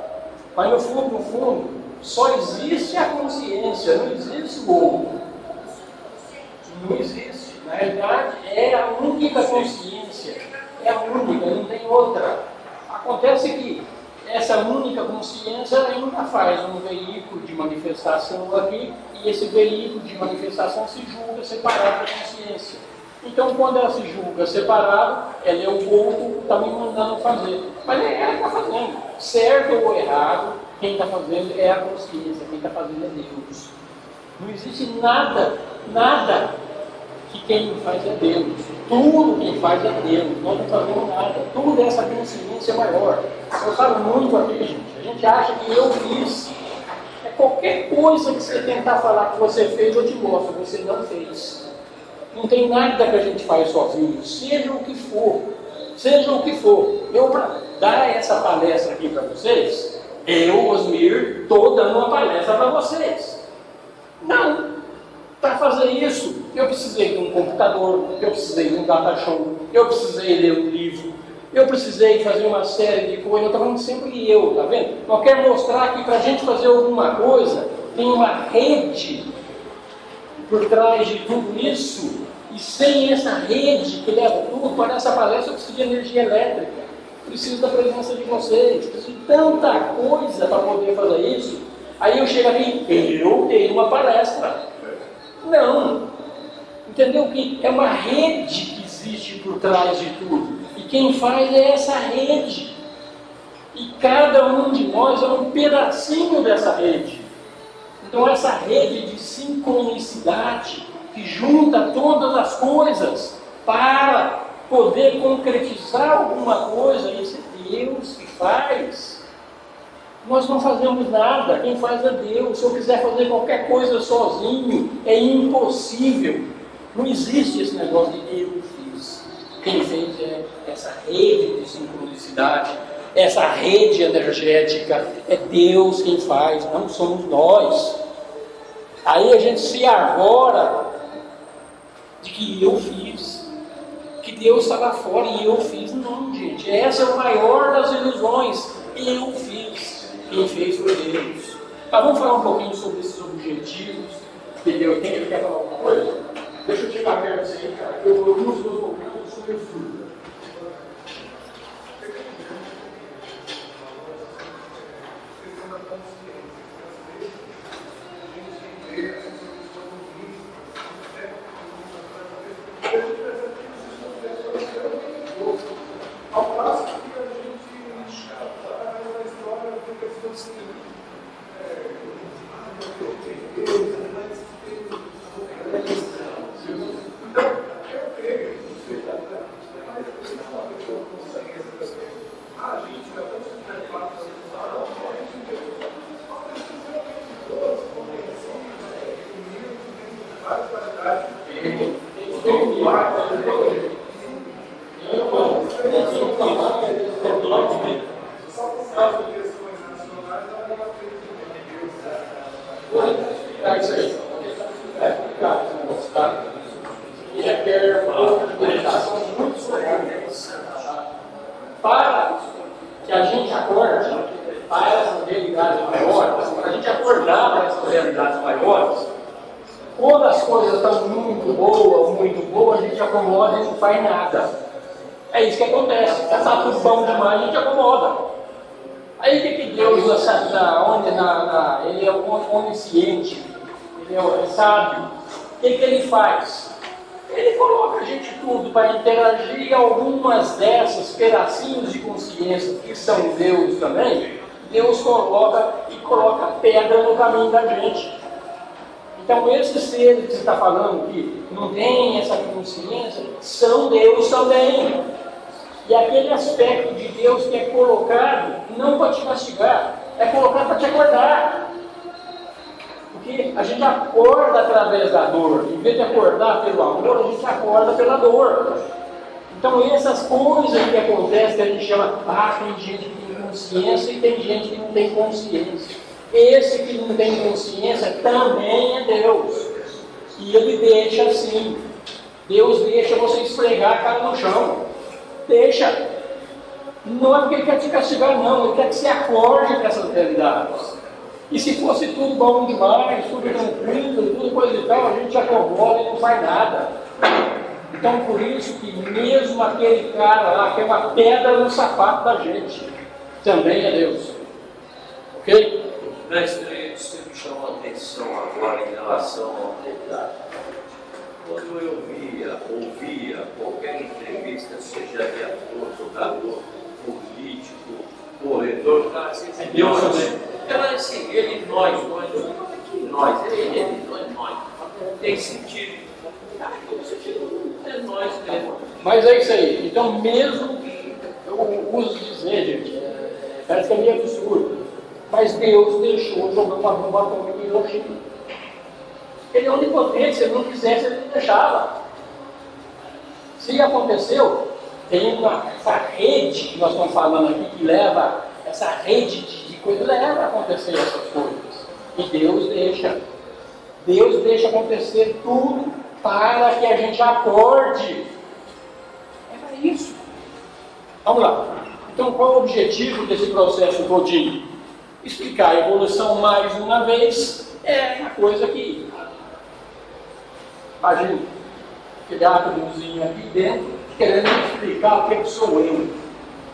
Mas no fundo, só existe a consciência, não existe o outro. Não existe. Na realidade, é a única consciência, é a única, não tem outra. Acontece que essa única consciência ainda faz um veículo de manifestação aqui, e esse veículo de manifestação se julga separado da consciência. Então, quando ela se julga separado, ela é o corpo que está me mandando fazer. Mas é ela que está fazendo. Certo ou errado, quem está fazendo é a consciência, quem está fazendo é Deus. Não existe nada que quem faz é Deus. Tudo quem faz é Deus. Nós não fazemos nada. Tudo é essa consciência maior. Eu falo muito aqui, gente. A gente acha que eu fiz. É qualquer coisa que você tentar falar que você fez, eu te mostro. Você não fez. Não tem nada que a gente faz sozinho. Seja o que for. Seja o que for. Eu, para dar essa palestra aqui para vocês, eu, Osmir, estou dando uma palestra para vocês. Não. Para fazer isso, eu precisei de um computador, eu precisei de um data show, eu precisei ler um livro, eu precisei fazer uma série de coisas. Eu estou falando sempre eu, tá vendo? Eu quero mostrar que para a gente fazer alguma coisa, tem uma rede por trás de tudo isso, e sem essa rede que leva tudo, para essa palestra eu preciso de energia elétrica, preciso da presença de vocês, preciso de tanta coisa para poder fazer isso. Aí eu chego aqui, eu tenho uma palestra. Não. Entendeu que é uma rede que existe por trás de tudo. E quem faz é essa rede. E cada um de nós é um pedacinho dessa rede. Então essa rede de sincronicidade que junta todas as coisas para poder concretizar alguma coisa, isso é Deus que faz. Nós não fazemos nada, quem faz é Deus. Se eu quiser fazer qualquer coisa sozinho, é impossível. Não existe esse negócio de eu fiz. Quem fez é essa rede de sincronicidade, essa rede energética. É Deus quem faz, não somos nós. Aí a gente se arvora de que eu fiz, que Deus está lá fora e eu fiz. Não, gente, essa é o maior das ilusões. Eu fiz. Quem fez foi Deus. Mas vamos falar um pouquinho sobre esses objetivos. Entendeu? Quem quer falar alguma coisa? Deixa eu chegar perto disso aí, cara. Eu uso meus ouvidos super surdo. Para que a gente acorde para essas realidades maiores, para a gente acordar para essas realidades maiores, quando as coisas estão muito boas, a gente acomoda e não faz nada. É isso que acontece. Está tudo bom demais, a gente acomoda. Aí o que Deus, ele é onisciente, ele é sábio, o que ele faz? Ele coloca a gente tudo para interagir, e algumas dessas pedacinhos de consciência que são Deus também, Deus coloca pedra no caminho da gente. Então esses seres que você está falando que não tem essa consciência, são Deus também. E aquele aspecto de Deus que é colocado, não para te castigar, é colocado para te acordar. Porque a gente acorda através da dor. Em vez de acordar pelo amor, a gente acorda pela dor. Então essas coisas que acontecem, que a gente chama, tem gente que tem consciência e tem gente que não tem consciência. Esse que não tem consciência também é Deus. E ele deixa assim. Deus deixa você esfregar a cara no chão. Deixa. Não é porque ele quer te castigar, não. Ele quer que você acorde para essas realidades. E se fosse tudo bom demais, tudo tranquilo, tudo coisa e tal, a gente acomoda e não faz nada. Então, por isso que mesmo aquele cara lá, que é uma pedra no sapato da gente, também é Deus. Ok? Mestre, você me chamou a atenção agora em relação ao detalhe. Quando eu ouvia qualquer entrevista, seja de ator, jogador, político, corredor, cara, sempre Deus também. Ela é assim, ele, nós, nós. Tem sentido. É nós mesmo. Mas é isso aí. Então, mesmo eu uso dizer, gente, parece que é meio absurdo, mas Deus deixou jogar uma bomba atômica em Hiroshima. Ele é onipotente, se ele não quisesse, ele não deixava. Se aconteceu, tem essa rede que nós estamos falando aqui, que leva, essa rede de coisas, leva a acontecer essas coisas. E Deus deixa. Deus deixa acontecer tudo para que a gente acorde. É para isso. Vamos lá. Então, qual é o objetivo desse processo todinho? Explicar a evolução mais uma vez é uma coisa que... Imagina, aquele átomozinho aqui dentro, querendo explicar o que sou eu.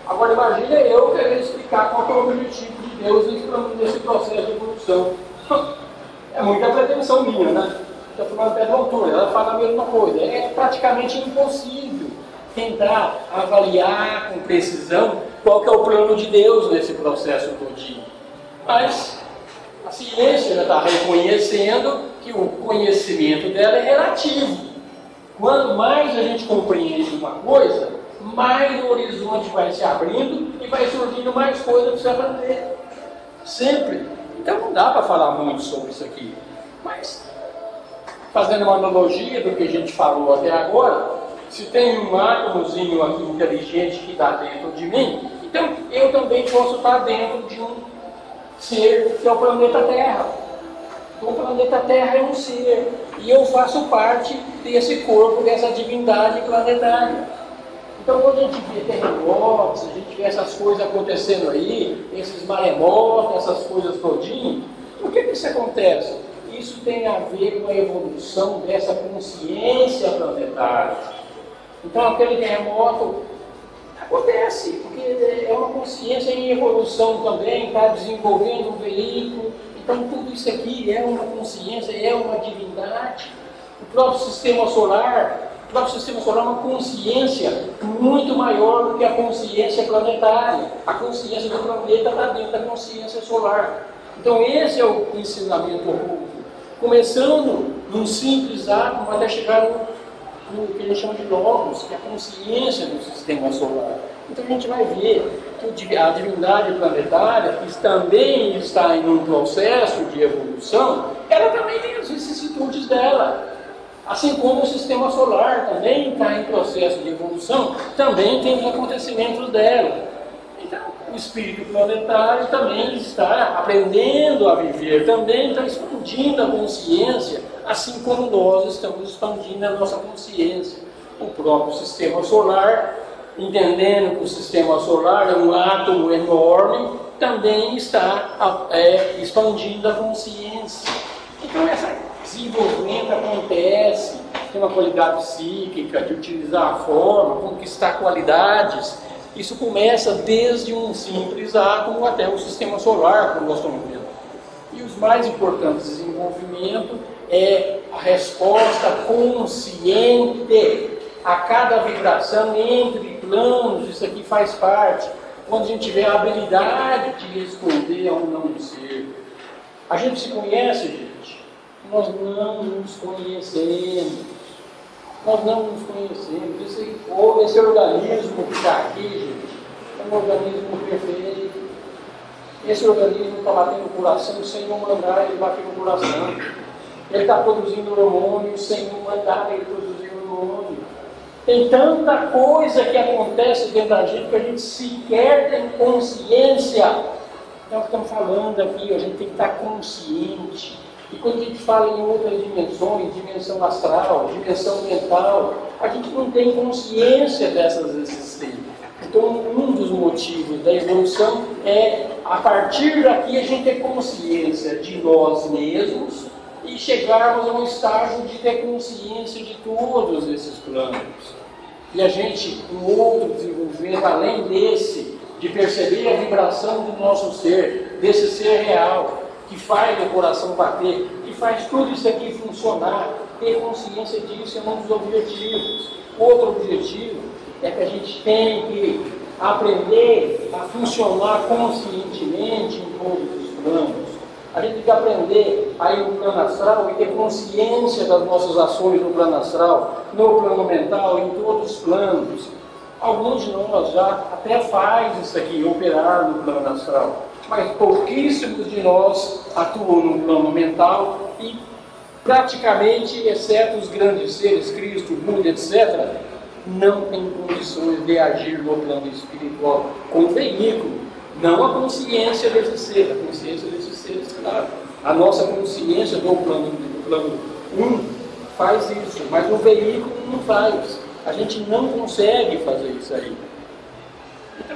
Agora imagina eu querendo explicar qual é o objetivo de Deus nesse processo de evolução. É muita pretensão minha, né? Estou falando até do autor, ela fala a mesma coisa. É praticamente impossível tentar avaliar com precisão qual que é o plano de Deus nesse processo todinho. Mas a ciência já está reconhecendo que o conhecimento dela é relativo. Quanto mais a gente compreende uma coisa, mais o horizonte vai se abrindo e vai surgindo mais coisas para você aprender. Sempre. Então não dá para falar muito sobre isso aqui. Mas, fazendo uma analogia do que a gente falou até agora, se tem um átomozinho aqui inteligente que está dentro de mim, então eu também posso estar dentro de um ser que é o planeta Terra. Então o planeta Terra é um ser e eu faço parte desse corpo, dessa divindade planetária. Então quando a gente vê terremotos, a gente vê essas coisas acontecendo aí, esses maremotos, essas coisas todinhas, por que isso acontece? Isso tem a ver com a evolução dessa consciência planetária. Então aquele terremoto acontece, porque é uma consciência em evolução também, está desenvolvendo um veículo. Então tudo isso aqui é uma consciência, é uma divindade. O próprio sistema solar é uma consciência muito maior do que a consciência planetária. A consciência do planeta está dentro da consciência solar. Então esse é o ensinamento oculto. Começando num simples átomo até chegar no que a gente chama de logos, que é a consciência do sistema solar. Então a gente vai ver que a divindade planetária, que também está em um processo de evolução, ela também tem as vicissitudes dela. Assim como o sistema solar também está em processo de evolução, também tem os acontecimentos dela. Então, o espírito planetário também está aprendendo a viver, também está expandindo a consciência, assim como nós estamos expandindo a nossa consciência. O próprio sistema solar, entendendo que o sistema solar é um átomo enorme, também está expandindo a consciência. Então, esse desenvolvimento acontece, tem uma qualidade psíquica de utilizar a forma, conquistar qualidades. Isso começa desde um simples átomo até o sistema solar, como nós estamos vendo. E os mais importantes desenvolvimentos é a resposta consciente a cada vibração entre planos. Isso aqui faz parte. Quando a gente tiver a habilidade de responder a um não ser. A gente se conhece, gente? Nós não nos conhecemos. Nós não nos conhecemos. Esse organismo que está aqui, gente, é um organismo perfeito. Esse organismo está batendo o coração sem eu mandar ele bater o coração. Ele está produzindo hormônio sem eu mandar ele produzir hormônio. Tem tanta coisa que acontece dentro da gente que a gente sequer tem consciência. Então, estamos falando aqui, a gente tem que estar consciente. E quando a gente fala em outras dimensões, dimensão astral, dimensão mental, a gente não tem consciência dessas existências. Então, um dos motivos da evolução é, a partir daqui, a gente ter consciência de nós mesmos, e chegarmos a um estágio de ter consciência de todos esses planos. E a gente, um outro desenvolvimento, além desse, de perceber a vibração do nosso ser, desse ser real, que faz o coração bater, que faz tudo isso aqui funcionar, ter consciência disso é um dos objetivos. Outro objetivo é que a gente tem que aprender a funcionar conscientemente em todos os planos. A gente tem que aprender a ir no plano astral e ter consciência das nossas ações no plano astral, no plano mental, em todos os planos. Alguns de nós já até faz isso aqui, operar no plano astral, mas pouquíssimos de nós atuam no plano mental e praticamente, exceto os grandes seres, Cristo, Buda, etc., não tem condições de agir no plano espiritual com o veículo, não a consciência desse ser, a consciência desses seres, claro. A nossa consciência do plano 1 faz isso, mas o veículo não faz. A gente não consegue fazer isso aí. Então,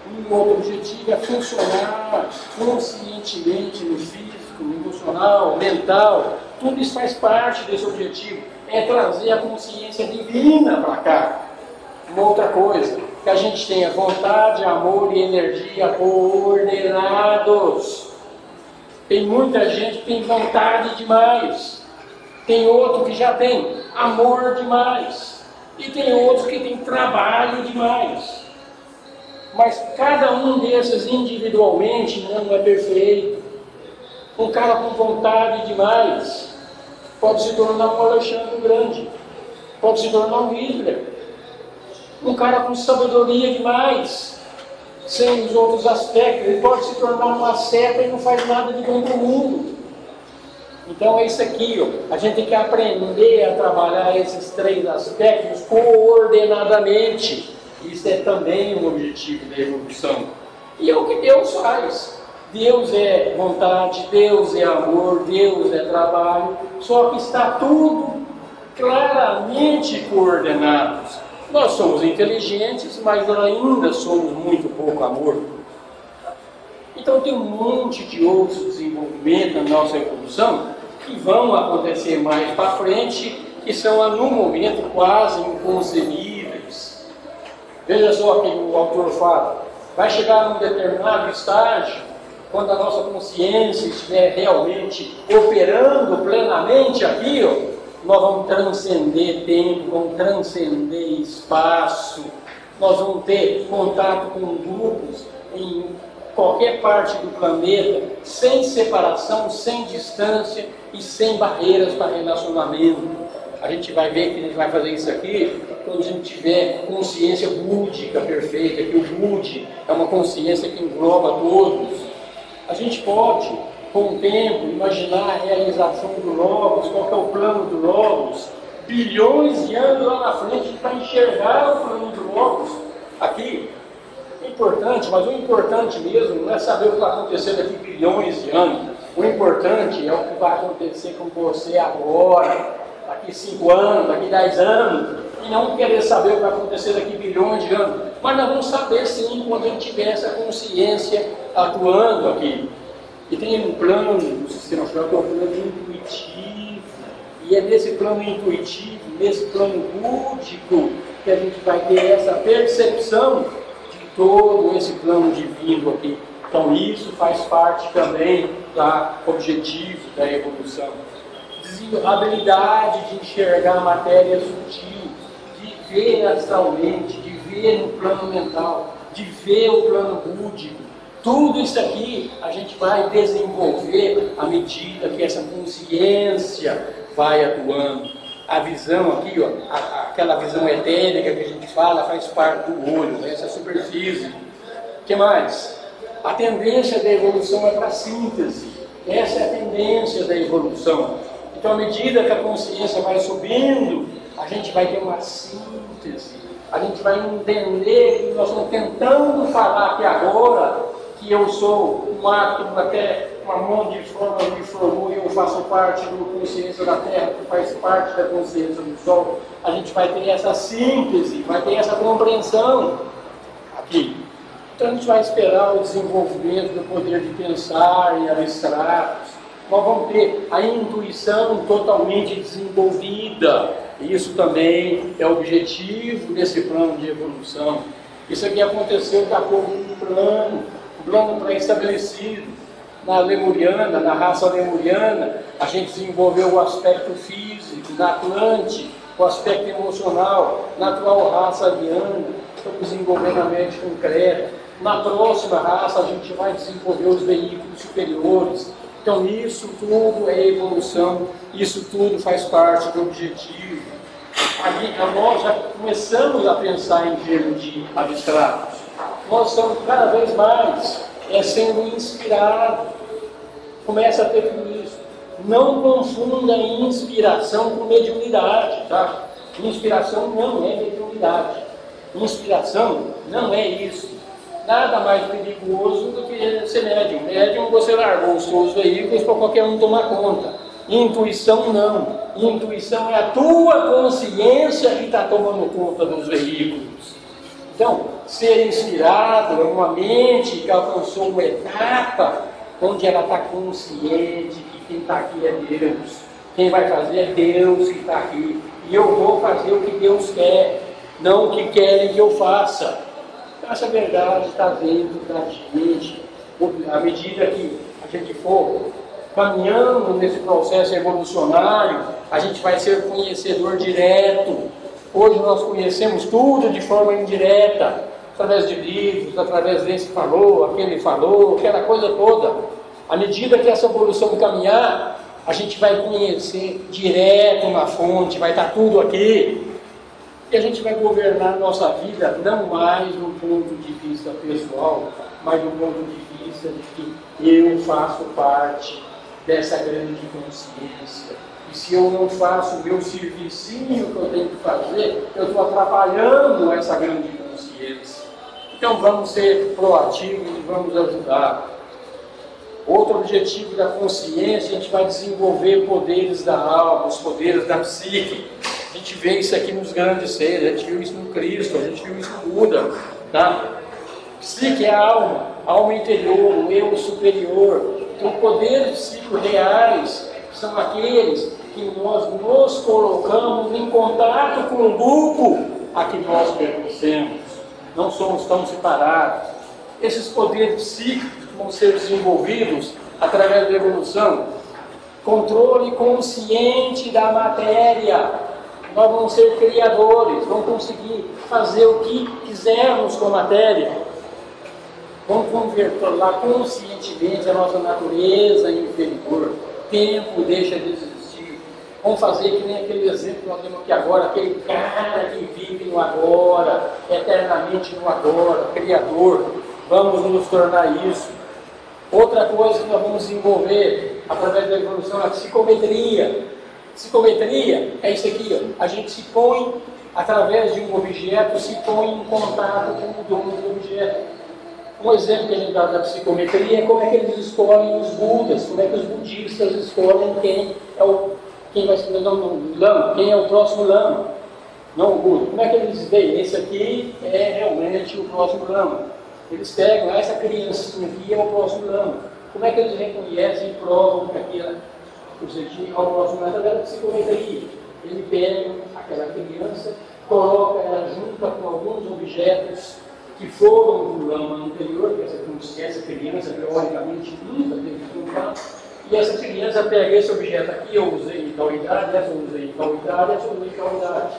um outro objetivo é funcionar conscientemente no físico, no emocional, mental. Tudo isso faz parte desse objetivo. É trazer a consciência divina para cá. Uma outra coisa, que a gente tenha vontade, amor e energia coordenados. Tem muita gente que tem vontade demais. Tem outro que já tem amor demais. E tem outros que tem trabalho demais. Mas cada um desses individualmente não é perfeito. Um cara com vontade demais pode se tornar um Alexandre Grande, pode se tornar um Hitler. Um cara com sabedoria demais, sem os outros aspectos, ele pode se tornar uma seta e não faz nada de bom para o mundo. Então é isso aqui, ó. A gente tem que aprender a trabalhar esses três aspectos coordenadamente. Isso é também um objetivo da evolução. E é o que Deus faz. Deus é vontade, Deus é amor, Deus é trabalho, só que está tudo claramente coordenado. Nós somos inteligentes, mas ainda somos muito pouco amor. Então tem um monte de outros desenvolvimentos na nossa evolução que vão acontecer mais para frente, que são no momento quase inconcebíveis. Veja só o que o autor fala. Vai chegar num determinado estágio, quando a nossa consciência estiver realmente operando plenamente aqui, ó, nós vamos transcender tempo, vamos transcender espaço, nós vamos ter contato com grupos em qualquer parte do planeta, sem separação, sem distância e sem barreiras para relacionamento. A gente vai ver que a gente vai fazer isso aqui quando a gente tiver consciência búdica perfeita, que o Budi é uma consciência que engloba todos. A gente pode, com o tempo, imaginar a realização do Logos, qual que é o plano do Logos, bilhões de anos lá na frente para enxergar o plano do Logos aqui. É importante, mas o importante mesmo não é saber o que vai acontecer daqui bilhões de anos. O importante é o que vai acontecer com você agora, daqui 5 anos, daqui 10 anos, e não querer saber o que vai acontecer daqui bilhões de anos. Mas nós vamos saber sim quando a gente tiver essa consciência atuando aqui. E tem um plano do sistema solar que é o plano intuitivo. E é nesse plano intuitivo, nesse plano búdico, que a gente vai ter essa percepção de todo esse plano divino aqui. Então isso faz parte também do objetivo da evolução. A habilidade de enxergar a matéria sutil, de ver astralmente, de ver no plano mental, de ver o plano búdico. Tudo isso aqui a gente vai desenvolver à medida que essa consciência vai atuando. A visão aqui, ó, aquela visão etérica que a gente fala, faz parte do olho, né? Essa é a superfície. O que mais? A tendência da evolução é para a síntese. Essa é a tendência da evolução. Então, à medida que a consciência vai subindo, a gente vai ter uma síntese. A gente vai entender que nós estamos tentando falar aqui agora que eu sou um átomo, até uma mão de forma me formou e eu faço parte da consciência da Terra, que faz parte da consciência do Sol. A gente vai ter essa síntese, vai ter essa compreensão aqui. Então a gente vai esperar o desenvolvimento do poder de pensar em abstratos, nós vamos ter a intuição totalmente desenvolvida. Isso também é objetivo desse plano de evolução. Isso aqui aconteceu de acordo com o plano pré-estabelecido. Na lemuriana, na raça lemuriana, a gente desenvolveu o aspecto físico, na Atlante, o aspecto emocional, na atual raça ariana, estamos desenvolvendo a mente concreta. Na próxima raça, a gente vai desenvolver os veículos superiores. Então, isso tudo é evolução, isso tudo faz parte do objetivo. Aqui, nós já começamos a pensar em termos de abstratos. Nós estamos cada vez mais sendo inspirados. Começa a ter tudo isso. Não confunda inspiração com mediunidade, tá? Inspiração não é mediunidade. Inspiração não é isso. Nada mais perigoso do que ser médium. Médium, você largou os seus veículos para qualquer um tomar conta. Intuição não. Intuição é a tua consciência que está tomando conta dos veículos. Então, ser inspirado é uma mente que alcançou uma etapa onde ela está consciente que quem está aqui é Deus. Quem vai fazer é Deus que está aqui. E eu vou fazer o que Deus quer, não o que querem que eu faça. Então, essa verdade está dentro da gente. À medida que a gente for caminhando nesse processo evolucionário, a gente vai ser conhecedor direto. Hoje nós conhecemos tudo de forma indireta, através de livros, através desse falou, aquele falou, aquela coisa toda. À medida que essa evolução caminhar, a gente vai conhecer direto na fonte, vai estar tudo aqui. E a gente vai governar a nossa vida não mais do ponto de vista pessoal, mas do ponto de vista de que eu faço parte dessa grande consciência. E se eu não faço o meu servicinho que eu tenho que fazer, eu estou atrapalhando essa grande consciência. Então vamos ser proativos e vamos ajudar. Outro objetivo da consciência, a gente vai desenvolver poderes da alma, os poderes da psique. A gente vê isso aqui nos grandes seres, a gente viu isso no Cristo, a gente viu isso no Buda. Tá? Psique é a alma interior, o eu superior. Então poderes psíquicos reais são aqueles que nós nos colocamos em contato com o grupo a que nós pertencemos. Não somos tão separados. Esses poderes psíquicos vão ser desenvolvidos através da evolução. Controle consciente da matéria. Nós vamos ser criadores, vamos conseguir fazer o que quisermos com a matéria. Vamos controlar conscientemente a nossa natureza inferior. Tempo deixa de existir. Vamos fazer que nem aquele exemplo que nós temos aqui agora, aquele cara que vive no agora, eternamente no agora, criador. Vamos nos tornar isso. Outra coisa que nós vamos desenvolver através da evolução é a psicometria. Psicometria é isso aqui, ó. A gente se põe, através de um objeto, se põe em contato com o dono do objeto. Um exemplo que a gente dá da psicometria é como é que eles escolhem os Budas, como é que os budistas escolhem quem vai ser lama, quem é o próximo lama, não o Buda. Como é que eles veem? Esse aqui é realmente o próximo lama. Eles pegam, essa criancinha aqui é o próximo lama. Como é que eles reconhecem e provam que aqui é o próximo lama? Através da psicometria. Ele pega aquela criança, coloca ela junto com alguns objetos que foram do lama anterior, que essa criança, teoricamente, nunca teve contato, e essa criança pega esse objeto aqui, eu usei em tal idade, essa eu usei em tal idade, essa eu usei em tal idade.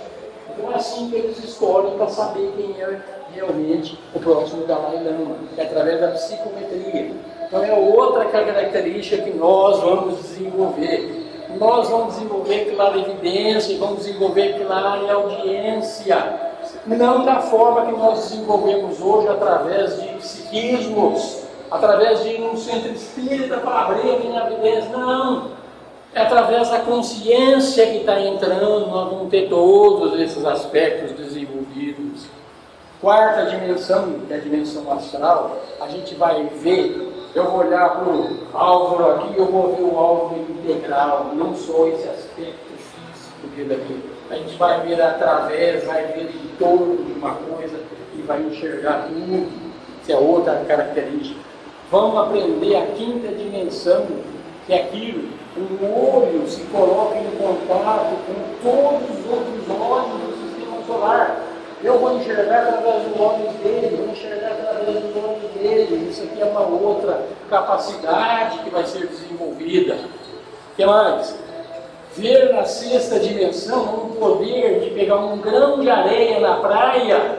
Então é assim que eles escolhem para saber quem é realmente o próximo Dalai Lama, é através da psicometria. Então é outra característica que nós vamos desenvolver. Nós vamos desenvolver clarividência e vamos desenvolver clareaudiência. Não da forma que nós desenvolvemos hoje, através de psiquismos, através de um centro espírita para abrir em avidez. Não! É através da consciência que está entrando, nós vamos ter todos esses aspectos desenvolvidos. Quarta dimensão, que é a dimensão astral, a gente vai ver, eu vou olhar para o Álvaro aqui, eu vou ver o Álvaro integral, não só esse aspecto físico dele aqui. A gente vai ver através, vai ver em torno de uma coisa e vai enxergar tudo. Isso é outra característica. Vamos aprender a quinta dimensão, que é aquilo, o olho se coloca em contato com todos os outros olhos do sistema solar. Eu vou enxergar através dos olhos dele, vou enxergar através dos olhos dele. Isso aqui é uma outra capacidade que vai ser desenvolvida. O que mais? Ver na sexta dimensão um poder de pegar um grão de areia na praia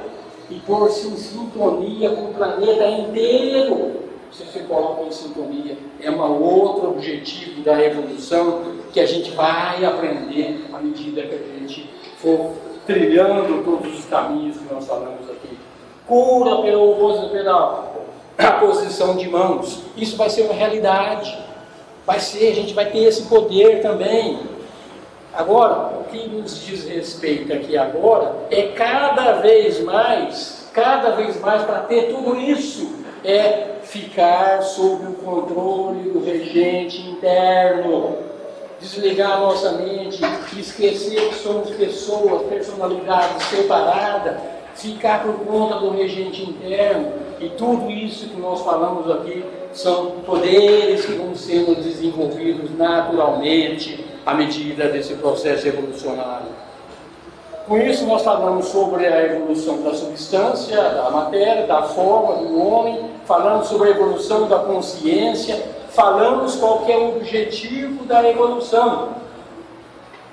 e pôr-se em sintonia com o planeta inteiro. Se você coloca em sintonia, é um outro objetivo da evolução que a gente vai aprender à medida que a gente for trilhando todos os caminhos que nós falamos aqui. Cura pela posição de mãos. Isso vai ser uma realidade. Vai ser, a gente vai ter esse poder também. Agora, o que nos diz respeito aqui agora é cada vez mais para ter tudo isso, é ficar sob o controle do regente interno, desligar a nossa mente, esquecer que somos pessoas, personalidades separadas, ficar por conta do regente interno, e tudo isso que nós falamos aqui são poderes que vão sendo desenvolvidos naturalmente à medida desse processo evolucionário. Com isso nós falamos sobre a evolução da substância, da matéria, da forma do homem, falamos sobre a evolução da consciência, falamos qual que é o objetivo da evolução.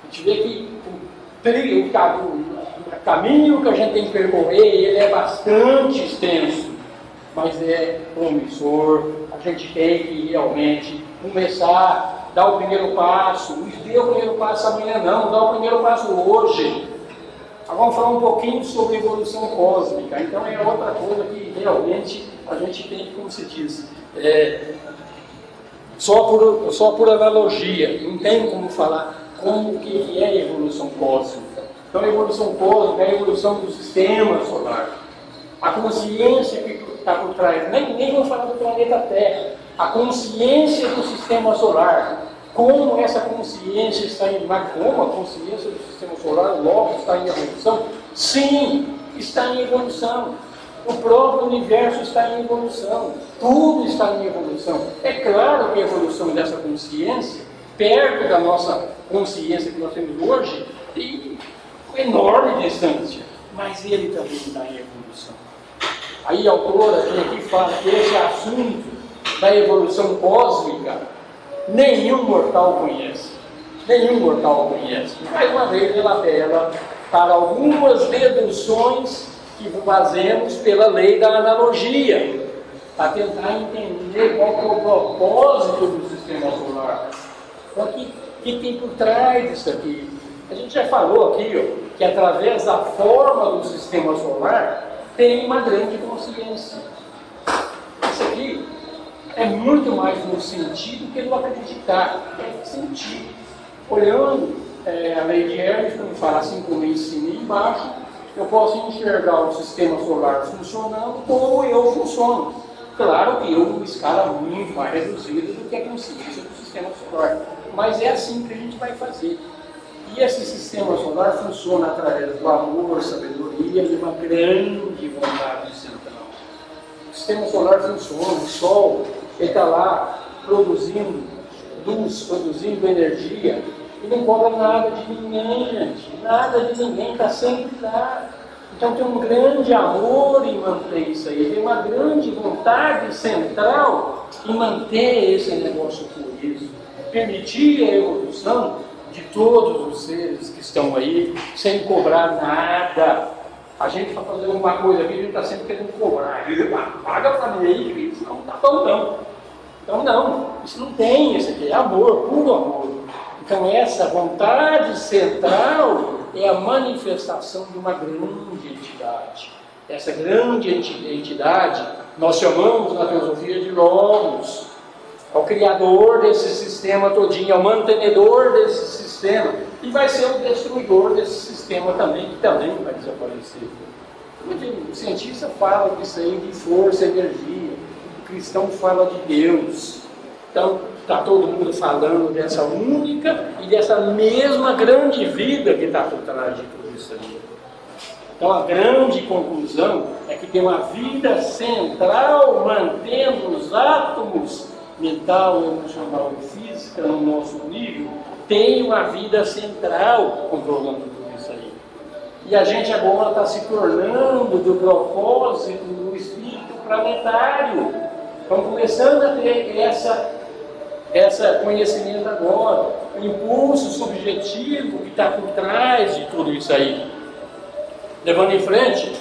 A gente vê que o caminho que a gente tem que percorrer, ele é bastante extenso, mas é promissor. A gente tem que realmente começar, dar o primeiro passo. Não dê o primeiro passo amanhã não, dá o primeiro passo hoje. Agora vamos falar um pouquinho sobre evolução cósmica. Então é outra coisa que realmente a gente tem que, como se diz, só por analogia, não tem como falar como que é a evolução cósmica. Então a evolução cósmica é a evolução do sistema solar. A consciência que está por trás, nem vamos falar do planeta Terra, a consciência do sistema solar. Como essa consciência está em como a consciência do sistema solar logo está em evolução? Sim, está em evolução. O próprio universo está em evolução. Tudo está em evolução. É claro que a evolução dessa consciência, perto da nossa consciência que nós temos hoje, tem uma enorme distância. Mas ele também está em evolução. Aí a autora aqui fala que esse assunto da evolução cósmica nenhum mortal conhece. Nenhum mortal conhece. Mais uma vez ela apela para algumas deduções que fazemos pela lei da analogia, para tentar entender qual é o propósito do sistema solar. Então, o que tem por trás disso aqui? A gente já falou aqui, ó, que através da forma do sistema solar tem uma grande consciência. Isso aqui é muito mais no sentido que no acreditar, é sentir. Olhando a lei de Hermes, quando fala assim como em cima e embaixo, eu posso enxergar o sistema solar funcionando como eu funciono. Claro que eu, numa escala muito mais reduzida do que a consciência do sistema solar. Mas é assim que a gente vai fazer. E esse sistema solar funciona através do amor, sabedoria e uma grande vontade central. O sistema solar funciona, o Sol está lá produzindo luz, produzindo energia, e não cobra nada de ninguém, gente. Nada de ninguém, está sempre lá. Então tem um grande amor em manter isso aí, tem uma grande vontade central em manter esse negócio fluido, permitir a evolução de todos os seres que estão aí, sem cobrar nada. A gente está fazendo uma coisa aqui, a gente está sempre querendo cobrar. Paga para mim aí, isso não está bom não. Então não, isso não tem, isso aqui é amor, puro amor. Então essa vontade central é a manifestação de uma grande entidade. Essa grande entidade nós chamamos na teosofia de Logos. É o criador desse sistema todinho, é o mantenedor desse sistema, e vai ser o destruidor desse sistema também, que também vai desaparecer. O cientista fala disso aí, de força, energia. O cristão fala de Deus. Então, está todo mundo falando dessa única e dessa mesma grande vida que está por trás de tudo isso aí. Então, a grande conclusão é que tem uma vida central mantendo os átomos mental, emocional e física no nosso nível, tem uma vida central controlando tudo isso aí. E a gente agora está se tornando do propósito do espírito planetário. Estamos começando a ter essa conhecimento agora, o impulso subjetivo que está por trás de tudo isso aí. Levando em frente,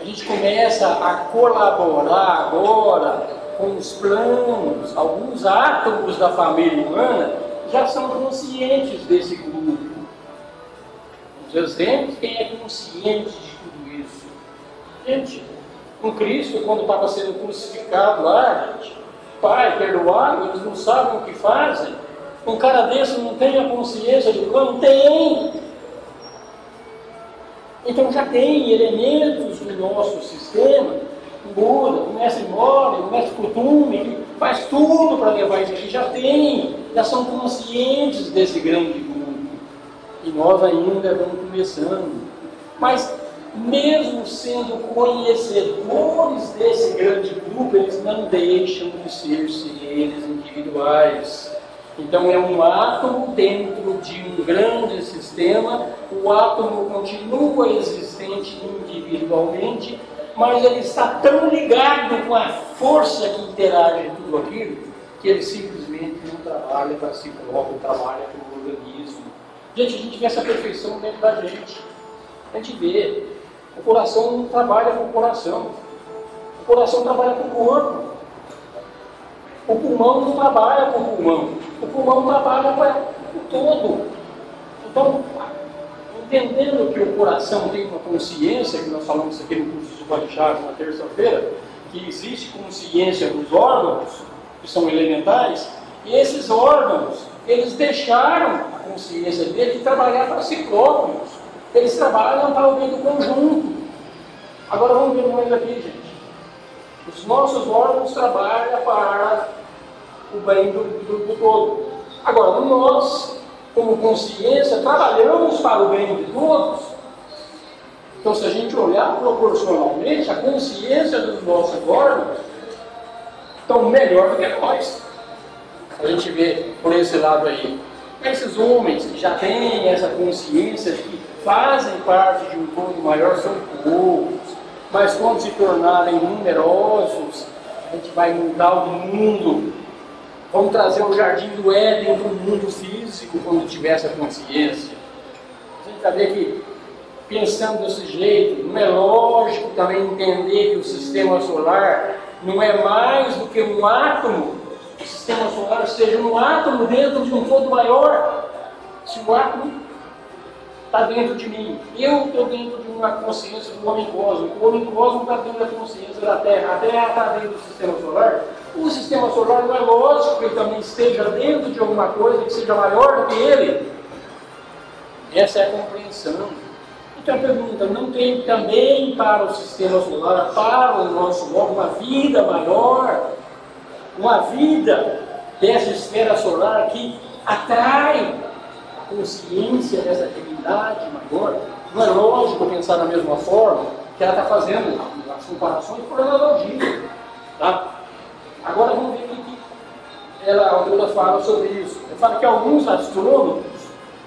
a gente começa a colaborar agora com os planos, alguns átomos da família humana já são conscientes desse grupo. Os exemplos, quem é consciente de tudo isso? Gente, com Cristo, quando estava sendo crucificado lá, gente, Pai, perdoado, eles não sabem o que fazem. Um cara desse não tem a consciência do plano? Tem! Então já tem elementos do nosso sistema, o Buda, o mestre Mori, o mestre Kuthumi, que faz tudo para levar isso aqui, já são conscientes desse grande grupo. E nós ainda vamos começando. Mas mesmo sendo conhecedores desse grande grupo, eles não deixam de ser seres individuais. Então é um átomo dentro de um grande sistema, o átomo continua existente individualmente, mas ele está tão ligado com a força que interage em tudo aquilo, que ele simplesmente não trabalha para si próprio, trabalha para o organismo. Gente, a gente vê essa perfeição dentro da gente. A gente vê. O coração não trabalha com o coração. O coração trabalha com o corpo. O pulmão não trabalha com o pulmão. O pulmão trabalha para o todo. Então, entendendo que o coração tem uma consciência, que nós falamos aqui no curso de Upanishads na terça-feira, que existe consciência dos órgãos, que são elementares, e esses órgãos, eles deixaram a consciência dele de trabalhar para si próprios. Eles trabalham para o bem do conjunto. Agora vamos ver mais aqui, gente. Os nossos órgãos trabalham para o bem do todo. Agora, nós, como consciência, trabalhamos para o bem de todos. Então, se a gente olhar proporcionalmente, a consciência dos nossos órgãos estão melhor do que nós. A gente vê por esse lado aí. Esses homens que já têm essa consciência de que fazem parte de um todo maior são poucos, mas quando se tornarem numerosos, a gente vai mudar o mundo. Vamos trazer o jardim do Éden para o mundo físico quando tiver essa consciência. A gente vai ver que, pensando desse jeito, não é lógico também entender que o sistema solar não é mais do que um átomo. O sistema solar seja um átomo dentro de um todo maior. Se o átomo está dentro de mim, eu estou dentro de uma consciência do homem cósmico, o homem cósmico está dentro da consciência da Terra, a Terra está dentro do sistema solar. O sistema solar não é lógico que ele também esteja dentro de alguma coisa que seja maior do que ele. Essa é a compreensão. Então a pergunta, não tem também para o sistema solar, para o nosso órgão, uma vida maior, uma vida dessa esfera solar que atrai a consciência dessa atividade maior? Não é lógico pensar da mesma forma que ela está fazendo as comparações por analogia. Tá? Agora vamos ver o que a autora fala sobre isso. Ela fala que alguns astrônomos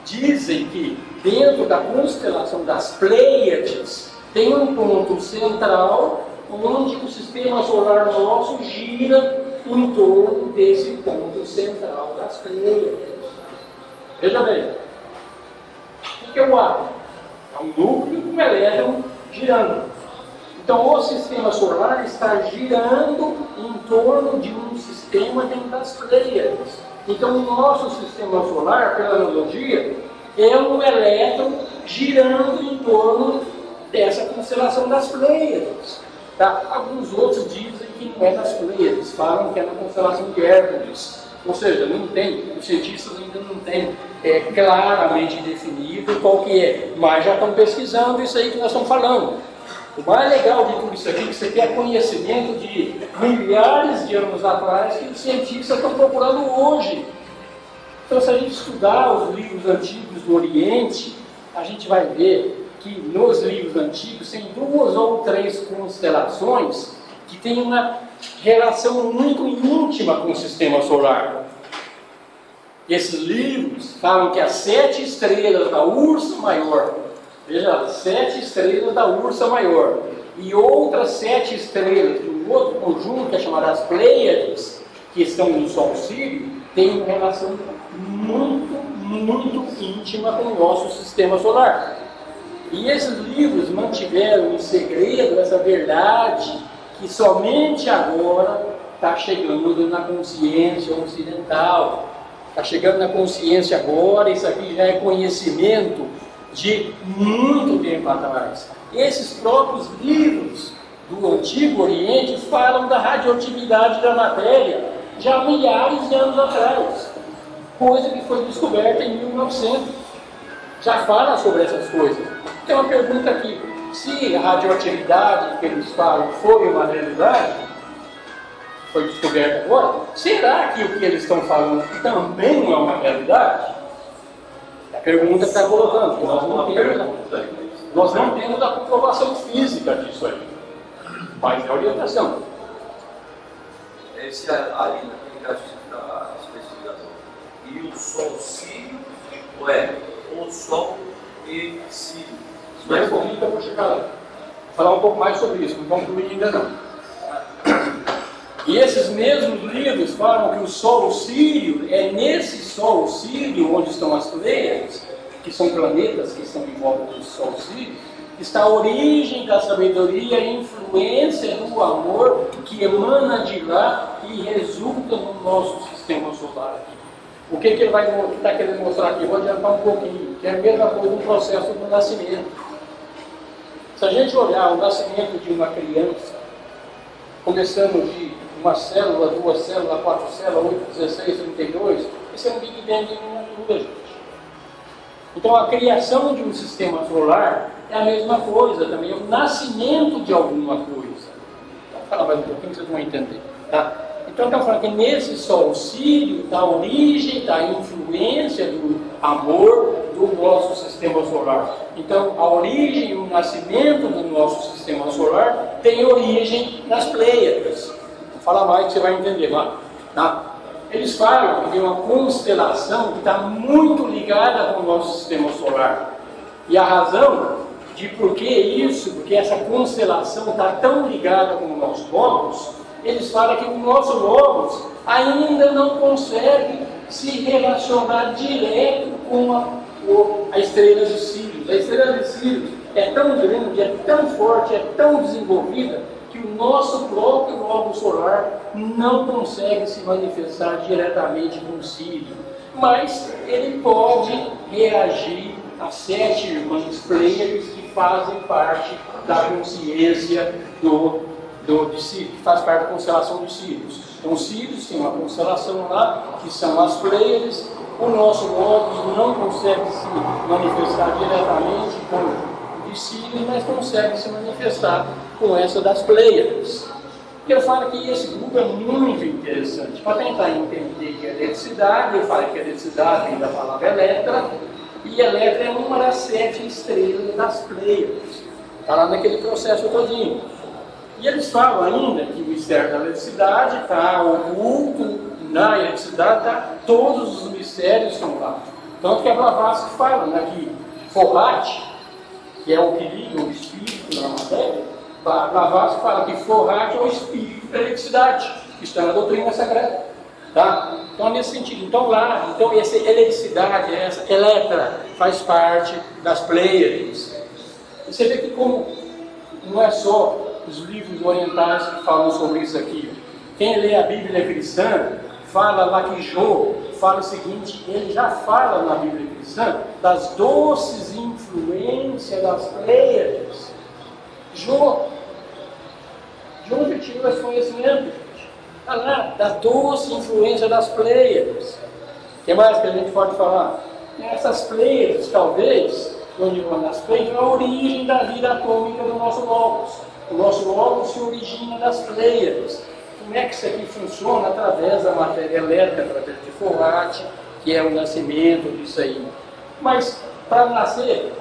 dizem que dentro da constelação das Pleiades tem um ponto central onde o sistema solar nosso gira em torno desse ponto central das Pleiades. Veja bem, o que é o átomo? É um núcleo com um elétron girando. Então o sistema solar está girando em torno de um sistema dentro das Pleiades. Então o nosso sistema solar, pela analogia, é um elétron girando em torno dessa constelação das Pleiades. Tá? Alguns outros dizem que não é nas Pleiades, falam que é na constelação de Hércules. Ou seja, não tem, os cientistas ainda não têm claramente definido qual que é, mas já estão pesquisando isso aí que nós estamos falando. O mais legal de tudo isso aqui é que você tem conhecimento de milhares de anos atrás que os cientistas estão procurando hoje. Então, se a gente estudar os livros antigos do Oriente, a gente vai ver que nos livros antigos tem 2 ou 3 constelações que têm uma relação muito íntima com o sistema solar. Esses livros falam que as 7 estrelas da Ursa Maior, veja, 7 estrelas da Ursa Maior, e outras 7 estrelas de um outro conjunto, que é chamado as Pleiades, que estão no Sol Sírio, têm uma relação muito íntima com o nosso sistema solar. E esses livros mantiveram em segredo essa verdade que somente agora está chegando na consciência ocidental. Está chegando na consciência agora, isso aqui já é conhecimento de muito tempo atrás. Esses próprios livros do Antigo Oriente falam da radioatividade da matéria já há milhares de anos atrás, coisa que foi descoberta em 1900. Já fala sobre essas coisas. Tem uma pergunta aqui: se a radioatividade que eles falam foi uma realidade, foi descoberta agora, será que o que eles estão falando aqui também não é uma realidade? É a pergunta que está colocando, porque nós não temos a comprovação física disso aí, mas é a orientação. Esse ali naquele caso da especificação. E o Sol Sírio o Sol e Sírio. Espera um pouquinho que eu vou chegar lá. Vou falar um pouco mais sobre isso, não concluí ainda não. E esses mesmos livros falam que o Sol Sírio é nesse Sol Sírio onde estão as Pleiades, que são planetas que estão em volta do Sol Sírio, está a origem da sabedoria e influência do amor que emana de lá e resulta no nosso sistema solar. O que ele está querendo mostrar aqui? Vou adiantar um pouquinho, que é a mesma coisa no processo do nascimento. Se a gente olhar o nascimento de uma criança, começando de uma célula, 2 células, 4 células, 8, 16, 32, esse é um Big Bang em miniatura, gente. Então a criação de um sistema solar é a mesma coisa também, é o nascimento de alguma coisa. Vou falar mais um pouquinho que vocês vão entender. Tá? Então estamos falando que nesse Sol Sírio está a origem, está a influência do amor do nosso sistema solar. Então a origem e o nascimento do nosso sistema solar tem origem nas Pleiades. Vou falar mais que você vai entender lá. Tá? Eles falam que tem uma constelação que está muito ligada com o nosso sistema solar. E a razão de por que isso, porque essa constelação está tão ligada com o nosso logos, eles falam que o nosso logos ainda não consegue se relacionar direto com a estrela de Sírius. A estrela de Sírius é tão grande, é tão forte, é tão desenvolvida, que o nosso próprio globo solar não consegue se manifestar diretamente com o Sírio, mas ele pode reagir às 7 irmãs Pleiades que fazem parte da consciência de Sírios, que faz parte da constelação dos Sírios. Então, os Sírios tem uma constelação lá, que são as Pleiades. O nosso Logos não consegue se manifestar diretamente com o de Sírios, mas consegue se manifestar com essa das Pleiades. Eu falo que esse grupo é muito interessante. Para tentar entender que é eletricidade, eu falo que a eletricidade vem da palavra Eletra, e Eletra é uma das 7 estrelas das Pleiades. Está lá naquele processo todinho. E eles falam ainda que o mistério da eletricidade está oculto na eletricidade, tá? Todos os mistérios estão lá. Tanto que a Blavatsky fala, né, que Forat, que é o que liga o espírito na matéria, a Blavatsky fala que Forat é o espírito da eletricidade, que está na doutrina secreta. Tá? Então, nesse sentido, então essa eletricidade, essa Eletra, faz parte das Pleiades. E você vê que como não é só os livros orientais que falam sobre isso aqui. Quem lê a Bíblia cristã, fala lá que Jó fala o seguinte, ele já fala na Bíblia cristã das doces influências das Pleiades. Jó já tirou esse conhecimento, gente. Está lá, da doce influência das Pleiades. O que mais que a gente pode falar? Essas Pleiades, talvez, onde vão nas Pleiades, é a origem da vida atômica do nosso Logos. O nosso Logos se origina das Pleiades. Como é que isso aqui funciona? Através da matéria elétrica, através de Forat, que é o nascimento disso aí. Mas, para nascer,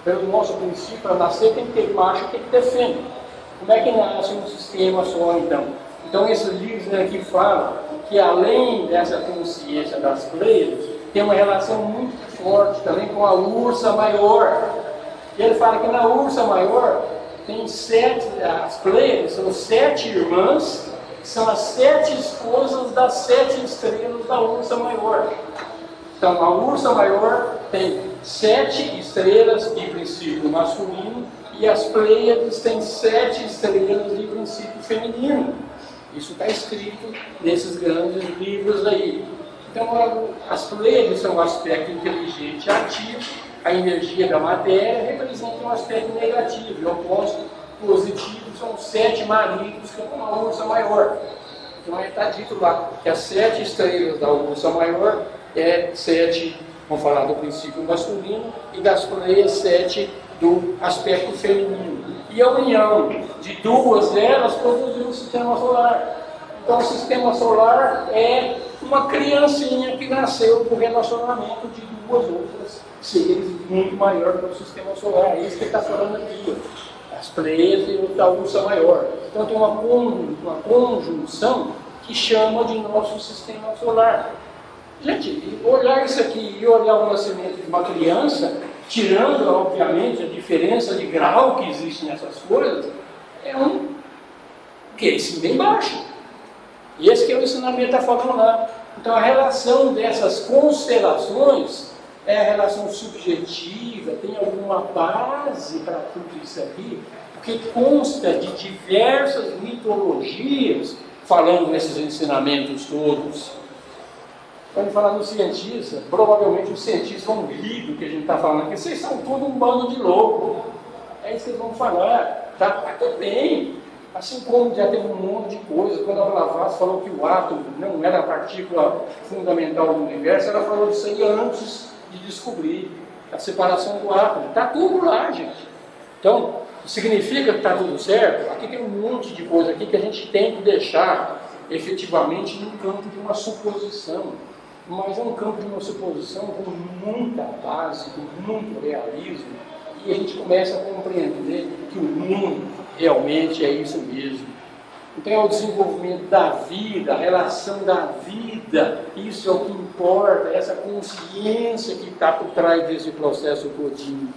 pelo nosso princípio, para nascer tem que ter macho e tem que ter fêmea. Como é que nasce um sistema só, então? Então, esses livros aqui falam que, além dessa consciência das Pleiades, tem uma relação muito forte também com a Ursa Maior. E ele fala que na Ursa Maior tem as Pleiades são 7 irmãs, que são as 7 esposas das 7 estrelas da Ursa Maior. Então, a Ursa Maior tem 7 estrelas de princípio masculino e as Pleiades têm 7 estrelas de princípio feminino. Isso está escrito nesses grandes livros aí. Então, as Pleiades são um aspecto inteligente ativo, a energia da matéria representa um aspecto negativo, e o oposto positivo são os 7 maridos, que é uma Ursa Maior. Então, está dito lá que as 7 estrelas da Ursa Maior é 7, vamos falar do princípio masculino, e das Pleiades 7 do aspecto feminino. E a união de duas delas produziu o sistema solar. Então, o sistema solar é uma criancinha que nasceu por relacionamento de duas outras seres muito maior que o sistema solar. É isso que ele está falando aqui. As Pleiades e a Ursa Maior. Então, tem uma conjunção que chama de nosso sistema solar. Gente, olhar isso aqui e olhar o nascimento de uma criança, tirando, obviamente, a diferença de grau que existe nessas coisas, é assim, bem baixo. E esse que é o ensinamento que está falando lá. Então, a relação dessas constelações é a relação subjetiva, tem alguma base para tudo isso aqui, porque consta de diversas mitologias falando nesses ensinamentos todos. Quando falar no cientista, provavelmente os cientistas vão rir do que a gente está falando, porque vocês são tudo um bando de louco. É isso que eles vão falar. Tá tudo bem. Assim como já tem um monte de coisa. Quando a Blavatsky falou que o átomo não era a partícula fundamental do universo, ela falou disso aí antes de descobrir a separação do átomo. Está tudo lá, gente. Então, significa que está tudo certo? Aqui tem um monte de coisa aqui que a gente tem que deixar efetivamente no campo de uma suposição. Mas é um campo de uma suposição com muita base, com muito realismo, e a gente começa a compreender que o mundo realmente é isso mesmo. Então é o desenvolvimento da vida, a relação da vida, isso é o que importa, essa consciência que está por trás desse processo todinho.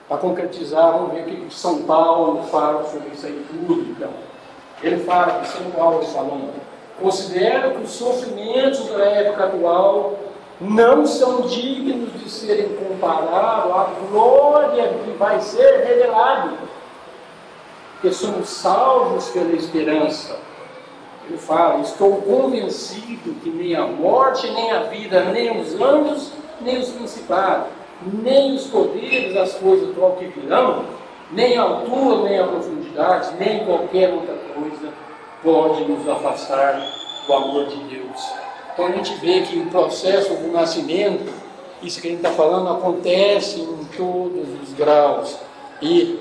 Para concretizar, vamos ver o que São Paulo fala sobre isso aí tudo. Então, ele fala que São Paulo falando. Considero que os sofrimentos da época atual não são dignos de serem comparados à glória que vai ser revelada, porque somos salvos pela esperança. Ele fala, estou convencido que nem a morte, nem a vida, nem os anjos, nem os principados, nem os poderes, as coisas do alto que virão, nem a altura, nem a profundidade, nem qualquer outra coisa pode nos afastar do amor de Deus. Então a gente vê que o processo do nascimento, isso que a gente está falando, acontece em todos os graus. E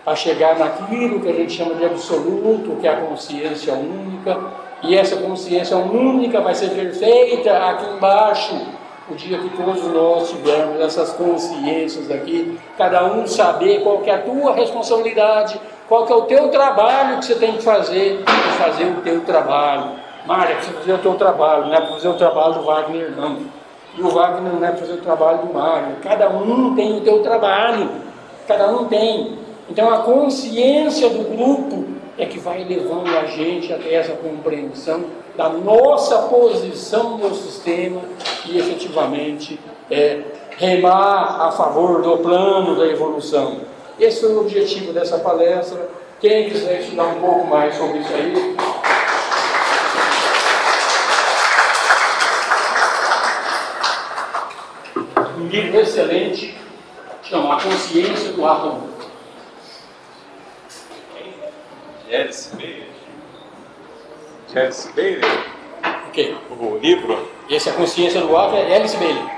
para chegar naquilo que a gente chama de absoluto, que é a consciência única, e essa consciência única vai ser perfeita aqui embaixo, o dia que todos nós tivermos essas consciências aqui, cada um saber qual que é a tua responsabilidade, qual que é o teu trabalho que você tem que fazer o teu trabalho. Mária, precisa fazer o teu trabalho, não é para fazer o trabalho do Wagner, não. E o Wagner não é para fazer o trabalho do Mário. Cada um tem o teu trabalho, cada um tem. Então a consciência do grupo é que vai levando a gente até essa compreensão da nossa posição no sistema e efetivamente remar a favor do plano da evolução. Esse foi o objetivo dessa palestra. Quem quiser estudar um pouco mais sobre isso aí, um livro excelente, chama A Consciência do Átomo. Alice Bailey. Alice Bailey? O quê? O livro? Esse, A Consciência do Átomo, é Alice Bailey.